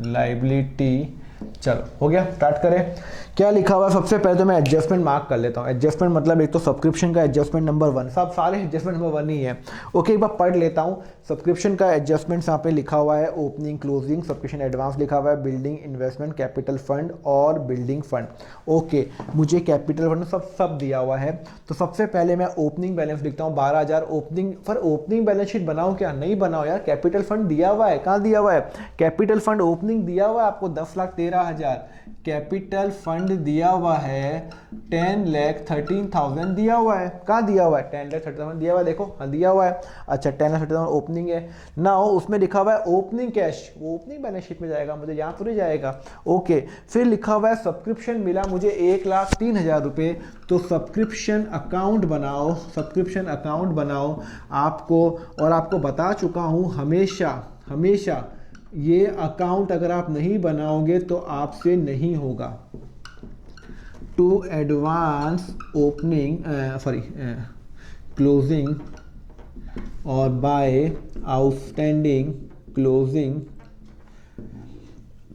लाइबिलिटी। चलो हो गया, स्टार्ट करें। क्या लिखा हुआ है, सबसे पहले तो मैं एडजस्टमेंट मार्क कर लेता हूँ। एडजस्टमेंट मतलब एक तो सब्सक्रिप्शन का एडजस्टमेंट नंबर 1, सब सारे एडजस्टमेंट नंबर 1 ही है। ओके, एक बार पढ़ लेता हूँ। सब्सक्रिप्शन का एडजस्टमेंट यहाँ पे लिखा हुआ है, ओपनिंग क्लोजिंग, सब्सक्रिप्शन एडवांस लिखा हुआ है, बिल्डिंग इन्वेस्टमेंट, कैपिटल फंड और बिल्डिंग फंड। ओके, मुझे कैपिटल फंड सब दिया हुआ है। तो सबसे पहले मैं ओपनिंग बैलेंस लिखता हूँ 12,000। ओपनिंग पर ओपनिंग बैलेंस शीट बनाओ क्या, नहीं बनाओ यार, कैपिटल फंड दिया हुआ है। कहाँ दिया हुआ है, कैपिटल फंड ओपनिंग दिया हुआ है आपको 10,13,000। कैपिटल फंड दिया हुआ है 10,13,000 दिया हुआ है। कहाँ दिया हुआ है, 10,13,000 दिया हुआ है, देखो हाँ दिया हुआ है। अच्छा 10,13,000 ओपनिंग है ना, उसमें लिखा हुआ है ओपनिंग कैश, वो ओपनिंग बैलेंस शीट में जाएगा, मुझे यहाँ थोड़ी जाएगा। ओके, फिर लिखा हुआ है सब्सक्रिप्शन मिला मुझे 1,03,000 रुपये। तो सब्सक्रिप्शन अकाउंट बनाओ, सब्सक्रिप्शन अकाउंट बनाओ आपको। और आपको बता चुका हूँ हमेशा ये अकाउंट अगर आप नहीं बनाओगे तो आपसे नहीं होगा। टू एडवांस ओपनिंग क्लोजिंग और by outstanding closing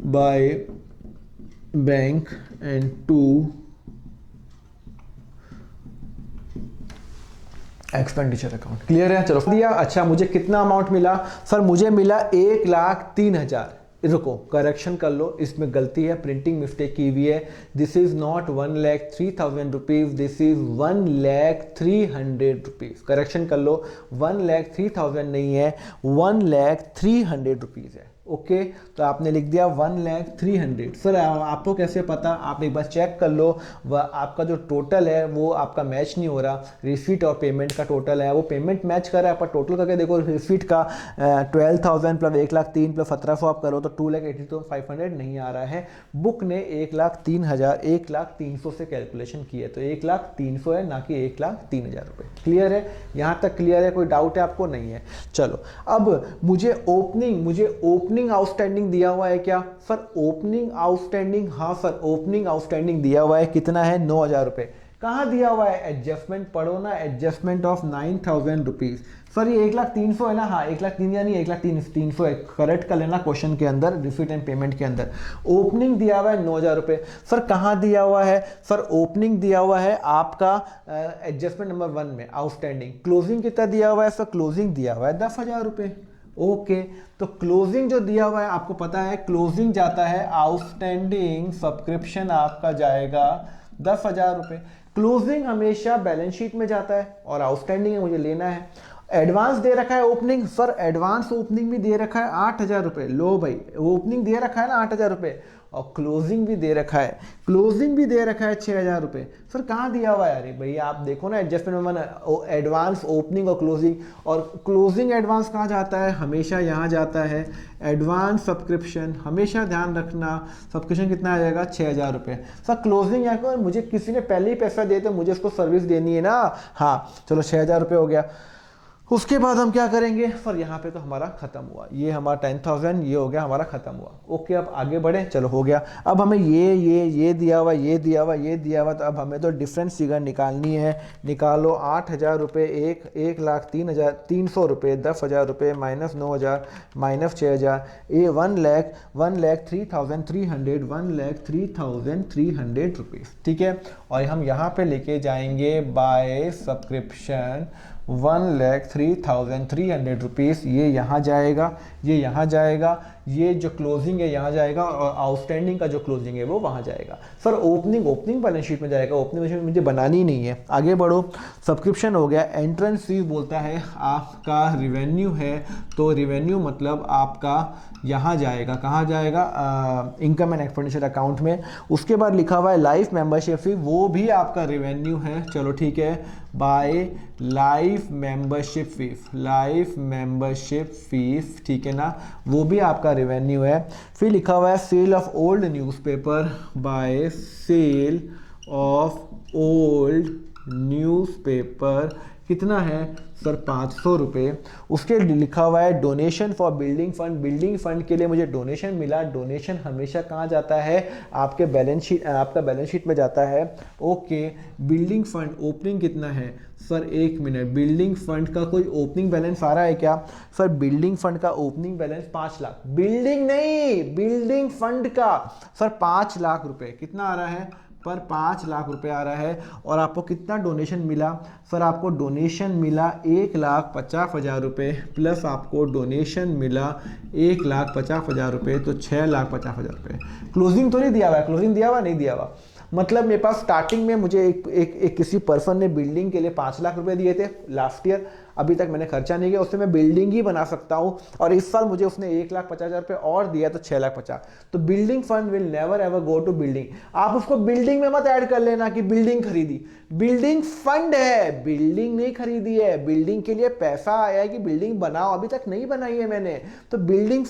by bank and to expenditure account. Clear है? चलो दिया। अच्छा, मुझे कितना अमाउंट मिला? सर मुझे मिला 1,03,000। रुको, करेक्शन कर लो, इसमें गलती है, प्रिंटिंग मिस्टेक की हुई है। This is not 1,03,000 rupees, this is 1,03,000 rupees. Correction कर लो, 1,03,000 नहीं है, 1,03,000 रुपीज है। ओके, तो आपने लिख दिया 1,03,000। सर आपको कैसे पता? आप एक बार चेक कर लो, वह आपका जो टोटल है वो आपका मैच नहीं हो रहा। रिसीट और पेमेंट का टोटल है, वो पेमेंट मैच कर रहा है, पर टोटल करके देखो, रिसीट का 12,000 प्लस 1,03,000 प्लस 1,700 आप करो तो 2,80,500 नहीं आ रहा है। बुक ने 1,03,000 1,03,000 से कैलकुलेशन की है, तो 1,03,000 है, ना कि 1,03,000 रुपये। क्लियर है? यहाँ तक क्लियर है? कोई डाउट है आपको? नहीं है। चलो, अब मुझे ओपनिंग आउटस्टैंडिंग दिया हुआ है क्या? सर ओपनिंग आउटस्टैंडिंग, हाँ सर ओपनिंग आउटस्टैंडिंग दिया हुआ है। कितना है? 9,000 रुपये। कहाँ दिया हुआ है? एडजस्टमेंट पढ़ो ना, एडजस्टमेंट ऑफ 9,000 रुपीज। सर ये 1,03,000 है ना? हाँ 1,03,000 यानी 1,03,000 है, करेक्ट कर लेना क्वेश्चन के अंदर, रिसीट एंड पेमेंट के अंदर। ओपनिंग दिया हुआ है 9,000 रुपये। सर कहाँ दिया हुआ है? सर ओपनिंग दिया हुआ है आपका एडजस्टमेंट नंबर 1 में, आउटस्टैंडिंग। क्लोजिंग कितना दिया हुआ है? सर क्लोजिंग दिया हुआ है 10,000 रुपये। ओके, तो क्लोजिंग जो दिया हुआ है आपको पता है, क्लोजिंग जाता है आउटस्टैंडिंग सब्सक्रिप्शन आपका जाएगा 10,000 रुपये। क्लोजिंग हमेशा बैलेंस शीट में जाता है और आउटस्टैंडिंग है, मुझे लेना है। एडवांस दे रखा है ओपनिंग, सर एडवांस ओपनिंग भी दे रखा है 8,000 रुपये। लो भाई, ओपनिंग दे रखा है ना 8,000 रुपये, और क्लोजिंग भी दे रखा है, क्लोजिंग भी दे रखा है 6,000 रुपये। सर कहाँ दिया हुआ है? अरे भैया आप देखो ना, एडजस्टमेंट में एडवांस ओपनिंग और क्लोजिंग एडवांस कहाँ जाता है? हमेशा यहाँ जाता है एडवांस सब्सक्रिप्शन। हमेशा ध्यान रखना, सब्सक्रिप्शन कितना आ जाएगा? 6,000 रुपये। सर क्लोजिंग यहाँ को मुझे किसी ने पहले ही पैसा दिए तो मुझे उसको सर्विस देनी है ना। हाँ चलो 6,000 रुपये हो गया। उसके बाद हम क्या करेंगे? सर यहाँ पे तो हमारा खत्म हुआ, ये हमारा 10,000 ये हो गया, हमारा खत्म हुआ। ओके, अब आगे बढ़े। चलो हो गया। अब हमें ये दिया हुआ, ये दिया हुआ, ये दिया हुआ, तो अब हमें तो डिफरेंस फिगर निकालनी है। निकालो 8,000 रुपये, 1,03,300 रुपये, 10,000 रुपये माइनस 9,000 माइनस 6,000, ये 1,03,300 रुपीज़। ठीक है, और हम यहाँ पे लेके जाएंगे बाय सब्सक्रिप्शन 1,03,300 रुपीज़। ये यहाँ जाएगा, ये यहाँ जाएगा, ये जो क्लोजिंग है यहाँ जाएगा, और आउटस्टैंडिंग का जो क्लोजिंग है वो वहाँ जाएगा। सर ओपनिंग बैलेंस शीट में जाएगा, ओपनिंग बैलेंस शीट मुझे बनानी नहीं है। आगे बढ़ो, सब्सक्रिप्शन हो गया। एंट्रेंस फीस बोलता है आपका रिवेन्यू है, तो रिवेन्यू मतलब आपका यहाँ जाएगा, कहाँ जाएगा? इनकम एंड एक्सपेंडिचर अकाउंट में। उसके बाद लिखा हुआ है लाइफ मेंबरशिप फी, वो भी आपका रिवेन्यू है। चलो ठीक है, बाय लाइफ मेंबरशिप फीस, ठीक है ना, वो भी आपका रिवेन्यू है। फिर लिखा हुआ है sale of old newspaper, by sale of old newspaper कितना है? सर 500 रुपये। उसके लिखा हुआ है donation for building fund, building fund के लिए मुझे डोनेशन मिला। डोनेशन हमेशा कहाँ जाता है? आपके बैलेंस शीट, आपका बैलेंस शीट में जाता है। ओके, बिल्डिंग फंड ओपनिंग कितना है? सर 1 मिनट, बिल्डिंग फंड का कोई ओपनिंग बैलेंस आ रहा है क्या? सर बिल्डिंग फंड का ओपनिंग बैलेंस 5 लाख, बिल्डिंग नहीं, बिल्डिंग फंड का सर 5 लाख रुपए। कितना आ रहा है? पर 5 लाख रुपए आ रहा है। और आपको कितना डोनेशन मिला? सर आपको डोनेशन मिला 1,50,000 रुपये, प्लस आपको डोनेशन मिला 1,50,000 रुपये, तो 6,50,000 रुपये। क्लोजिंग तो नहीं दिया हुआ है? क्लोजिंग दिया हुआ नहीं दिया हुआ? मतलब मेरे पास स्टार्टिंग में मुझे एक किसी पर्सन ने बिल्डिंग के लिए 5 लाख रुपए दिए थे लास्ट ईयर, अभी तक मैंने खर्चा नहीं किया, उससे मैं बिल्डिंग ही बना सकता हूँ। और इस साल मुझे उसने 1,50,000 रुपये और दिया, तो 6,50,000। तो building fund will never ever go to building. आप उसको बिल्डिंग में मत ऐड कर लेना कि बिल्डिंग खरीदी, बिल्डिंग फंड है, बिल्डिंग नहीं खरीदी है। बिल्डिंग के लिए पैसा आया है कि बिल्डिंग बनाओ, अभी तक नहीं बनाई है मैंने। तो बिल्डिंग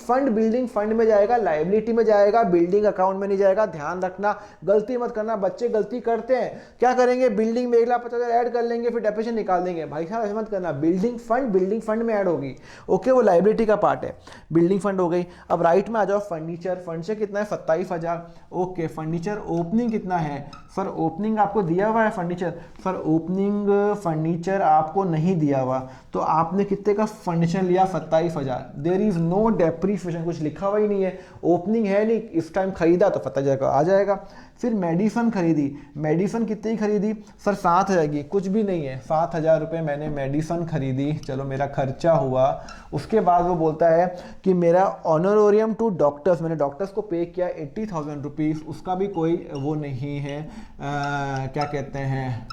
फंड में जाएगा, लाइबिलिटी में जाएगा, बिल्डिंग अकाउंट में नहीं जाएगा। ध्यान रखना, गलती मत करना। बच्चे गलती करते हैं, क्या करेंगे? बिल्डिंग में 1,50,000 ऐड कर लेंगे, फिर डेप्रिसिएशन निकाल देंगे। भाई साहब ऐसे मत करना। बिल्डिंग फंड में ऐड होगी। ओके, वो लाइबिलिटी का पार्ट है, बिल्डिंग फंड हो गई। अब राइट में आ जाओ, फर्नीचर कितना है 27,000। ओके, फर्नीचर ओपनिंग कितना है सर? ओपनिंग आपको दिया हुआ है फर्नीचर? सर ओपनिंग फर्नीचर आपको नहीं दिया हुआ, तो आपने कितने का फर्नीचर लिया? 27,000। देयर इज नो डेप्रीसिएशन, कुछ लिखा हुआ ही नहीं है, ओपनिंग है नहीं, इस टाइम खरीदा तो 27,000 का आ जाएगा। फिर मेडिसन खरीदी, मेडिसन कितनी की खरीदी सर? 7,000 की, कुछ भी नहीं है, 7,000 रुपये मैंने मेडिसन खरीदी, चलो मेरा खर्चा हुआ। उसके बाद वो बोलता है कि मेरा ऑनरोरियम टू डॉक्टर्स, मैंने डॉक्टर्स को पे किया 80,000 रुपीज़, उसका भी कोई वो नहीं है, क्या कहते हैं,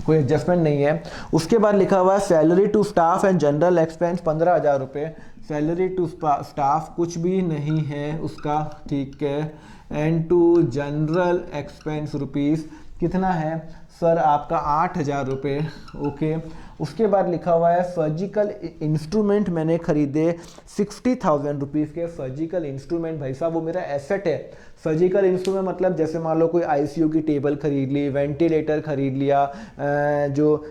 कोई एडजस्टमेंट नहीं है। उसके बाद लिखा हुआ है salary to staff and general expense 15,000 रुपये, सैलरी टू स्टाफ कुछ भी नहीं है उसका, ठीक है। And to general expense rupees कितना है सर? आपका 8,000 रुपये। ओके, उसके बाद लिखा हुआ है सर्जिकल इंस्ट्रूमेंट मैंने खरीदे 60,000 रुपीज़ के सर्जिकल इंस्ट्रूमेंट। भाई साहब वो मेरा एसेट है। सर्जिकल इंस्ट्रूमेंट मतलब जैसे मान लो कोई आईसीयू की टेबल खरीद ली, वेंटिलेटर खरीद लिया, जो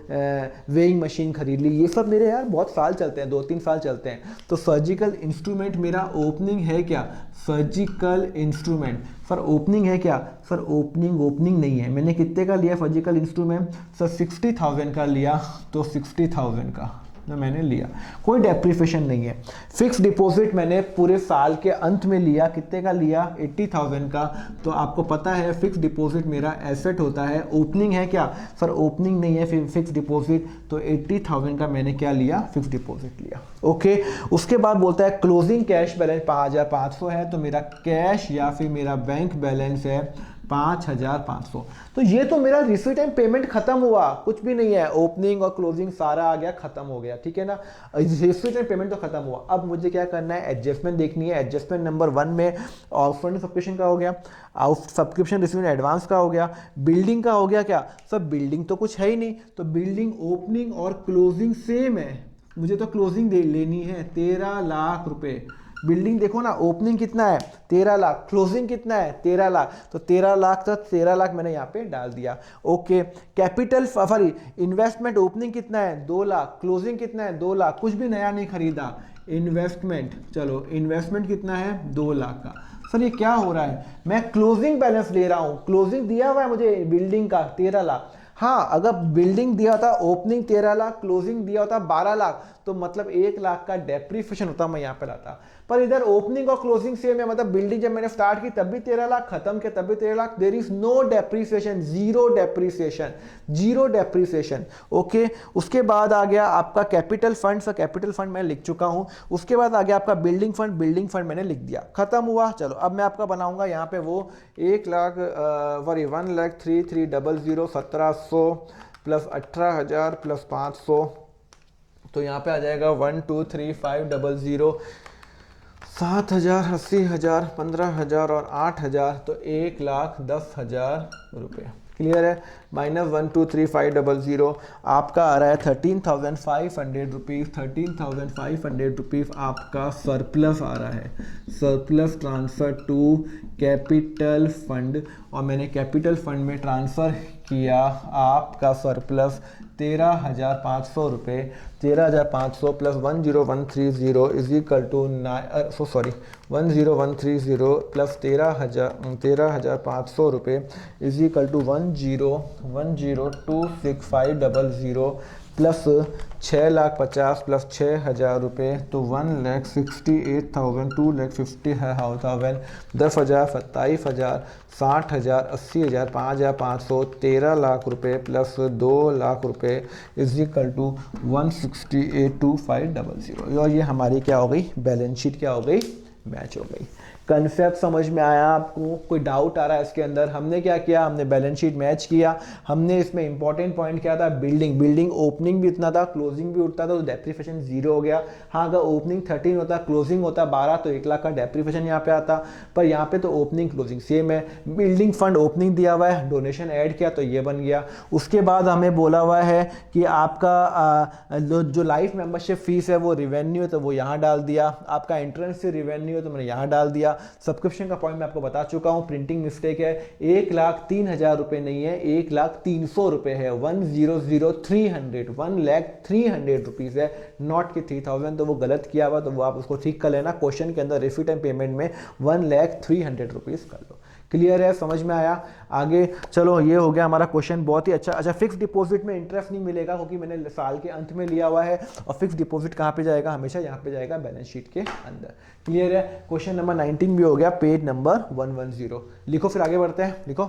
वेइंग मशीन खरीद ली, ये सब मेरे यार बहुत साल चलते हैं, 2-3 साल चलते हैं। तो सर्जिकल इंस्ट्रूमेंट मेरा ओपनिंग है क्या? सर्जिकल इंस्ट्रूमेंट सर ओपनिंग है क्या? सर ओपनिंग नहीं है। मैंने कितने का लिया सर्जिकल इंस्ट्रूमेंट? सर 60,000 का लिया, तो 60,000 का तो मैंने लिया, कोई डेप्रीसिएशन नहीं है। फिक्स डिपॉजिट मैंने पूरे साल के अंत में लिया, कितने का लिया? 80,000 का। तो आपको पता है फिक्स डिपॉजिट मेरा एसेट होता है। ओपनिंग है क्या? सर ओपनिंग नहीं है, फिर फिक्स डिपॉजिट, तो 80,000 का मैंने क्या लिया? फिक्स डिपॉजिट लिया। ओके, उसके बाद बोलता है क्लोजिंग कैश बैलेंस 5,500 है, तो मेरा कैश या फिर मेरा बैंक बैलेंस है 5,500। तो ये तो मेरा रिसीट एंड पेमेंट खत्म हुआ, कुछ भी नहीं है, ओपनिंग और क्लोजिंग सारा आ गया, खत्म हो गया, ठीक है ना। रिसीट एंड पेमेंट तो खत्म हुआ। अब मुझे क्या करना है? एडजस्टमेंट देखनी है। एडजस्टमेंट नंबर 1 में आउटस्टैंडिंग सब्सक्रिप्शन का हो गया, सब्सक्रिप्शन रिसीव एडवांस का हो गया, बिल्डिंग का हो गया क्या? सब बिल्डिंग तो कुछ है ही नहीं, तो बिल्डिंग ओपनिंग और क्लोजिंग सेम है, मुझे तो क्लोजिंग लेनी है 13 लाख रुपए। बिल्डिंग देखो ना, ओपनिंग कितना है? 13 लाख, क्लोजिंग कितना है? 13 लाख, तो 13 लाख तक 13 लाख मैंने यहाँ पे डाल दिया। Okay, capital sorry investment opening कितना है? 2 लाख, क्लोजिंग कितना है? 2 लाख, कुछ भी नया नहीं खरीदा। इन्वेस्टमेंट, चलो इन्वेस्टमेंट कितना है? 2 लाख का। सर ये क्या हो रहा है? मैं क्लोजिंग बैलेंस ले रहा हूँ, क्लोजिंग दिया हुआ है मुझे बिल्डिंग का 13 लाख। हाँ, अगर बिल्डिंग दिया था ओपनिंग 13 लाख, क्लोजिंग दिया होता 12 लाख, तो मतलब 1 लाख का डेप्रीसिएशन होता, मैं यहाँ पे लाता। पर इधर ओपनिंग और क्लोजिंग सेम है, मतलब बिल्डिंग जब मैंने स्टार्ट की तब भी 13 लाख, खत्म किया तब भी 13 lakh. There is no depreciation, zero depreciation. Okay, उसके बाद आ गया आपका capital fund. Sir capital fund मैं लिख चुका हूँ। उसके बाद आ गया आपका बिल्डिंग फंड मैंने लिख दिया, खत्म हुआ। चलो अब मैं आपका बनाऊंगा यहाँ पे वो 1,33,00 1700 प्लस 18,000 प्लस 500, तो यहाँ पे आ जाएगा 1,235,00 7,000 80,000 15,000 और 8,000, तो 1,10,000 रुपये। क्लियर है? माइनस 1,235,00 आपका आ रहा है 13,500 रुपीज़। 13,500 रुपीज़ आपका सरप्लस आ रहा है, surplus transfer to capital fund. और मैंने कैपिटल फंड में ट्रांसफ़र किया आपका सरप्लस 13,500 रुपये। 13,500 plus 10130 is equal to 10130 plus 13,500 रुपये is equal to 1,010,265,00 plus 6,50,000 plus 6,000 रुपये, तो 1,68,000 2,50,000 10,000 27,000 60,000 80,000 5,500 13 लाख रुपये प्लस 2 लाख रुपये इज इक्वल टू 168,25,00। और ये हमारी क्या हो गई? बैलेंस शीट क्या हो गई? मैच हो गई। कंसेप्ट समझ में आया आपको? कोई डाउट आ रहा है इसके अंदर? हमने क्या किया? हमने बैलेंस शीट मैच किया। हमने इसमें इंपॉर्टेंट पॉइंट क्या था? बिल्डिंग ओपनिंग भी उतना था, क्लोजिंग भी उतना था, तो डेप्रीसिएशन 0 हो गया। हाँ, अगर ओपनिंग 13 होता, क्लोजिंग होता 12, तो 1 लाख का डेप्रीसिएशन यहाँ पे आता। पर यहाँ पे तो ओपनिंग क्लोजिंग सेम है। बिल्डिंग फंड ओपनिंग दिया हुआ है, डोनेशन ऐड किया तो ये बन गया। उसके बाद हमें बोला हुआ है कि आपका जो लाइफ मेंबरशिप फीस है वो रिवेन्यू है, तो वो यहाँ डाल दिया। आपका एंट्रेंस से रिवेन्यू है तो मैंने यहाँ डाल दिया। जाएगा। सब्सक्रिप्शन का पॉइंट मैं आपको बता चुका हूँ, प्रिंटिंग मिस्टेक है, 1,03,000 रुपये नहीं है, 1,03,000 रुपये है, 1,00300, 1,03,000 रुपीज़ है, नॉट कि 3,000, तो वो गलत किया हुआ, तो वो आप उसको ठीक कर लेना। क्वेश्चन के अंदर रिसीट एंड पेमेंट में 1,03,000 रुपीज़ कर लो। क्लियर है, समझ में आया? आगे चलो, ये हो गया हमारा क्वेश्चन, बहुत ही अच्छा। फिक्स डिपॉजिट में इंटरेस्ट नहीं मिलेगा क्योंकि मैंने साल के अंत में लिया हुआ है, और फिक्स डिपॉजिट कहाँ पे जाएगा? हमेशा यहाँ पे जाएगा, बैलेंस शीट के अंदर। क्लियर है? क्वेश्चन नंबर 19 भी हो गया, पेज नंबर 110। लिखो, फिर आगे बढ़ते हैं, लिखो।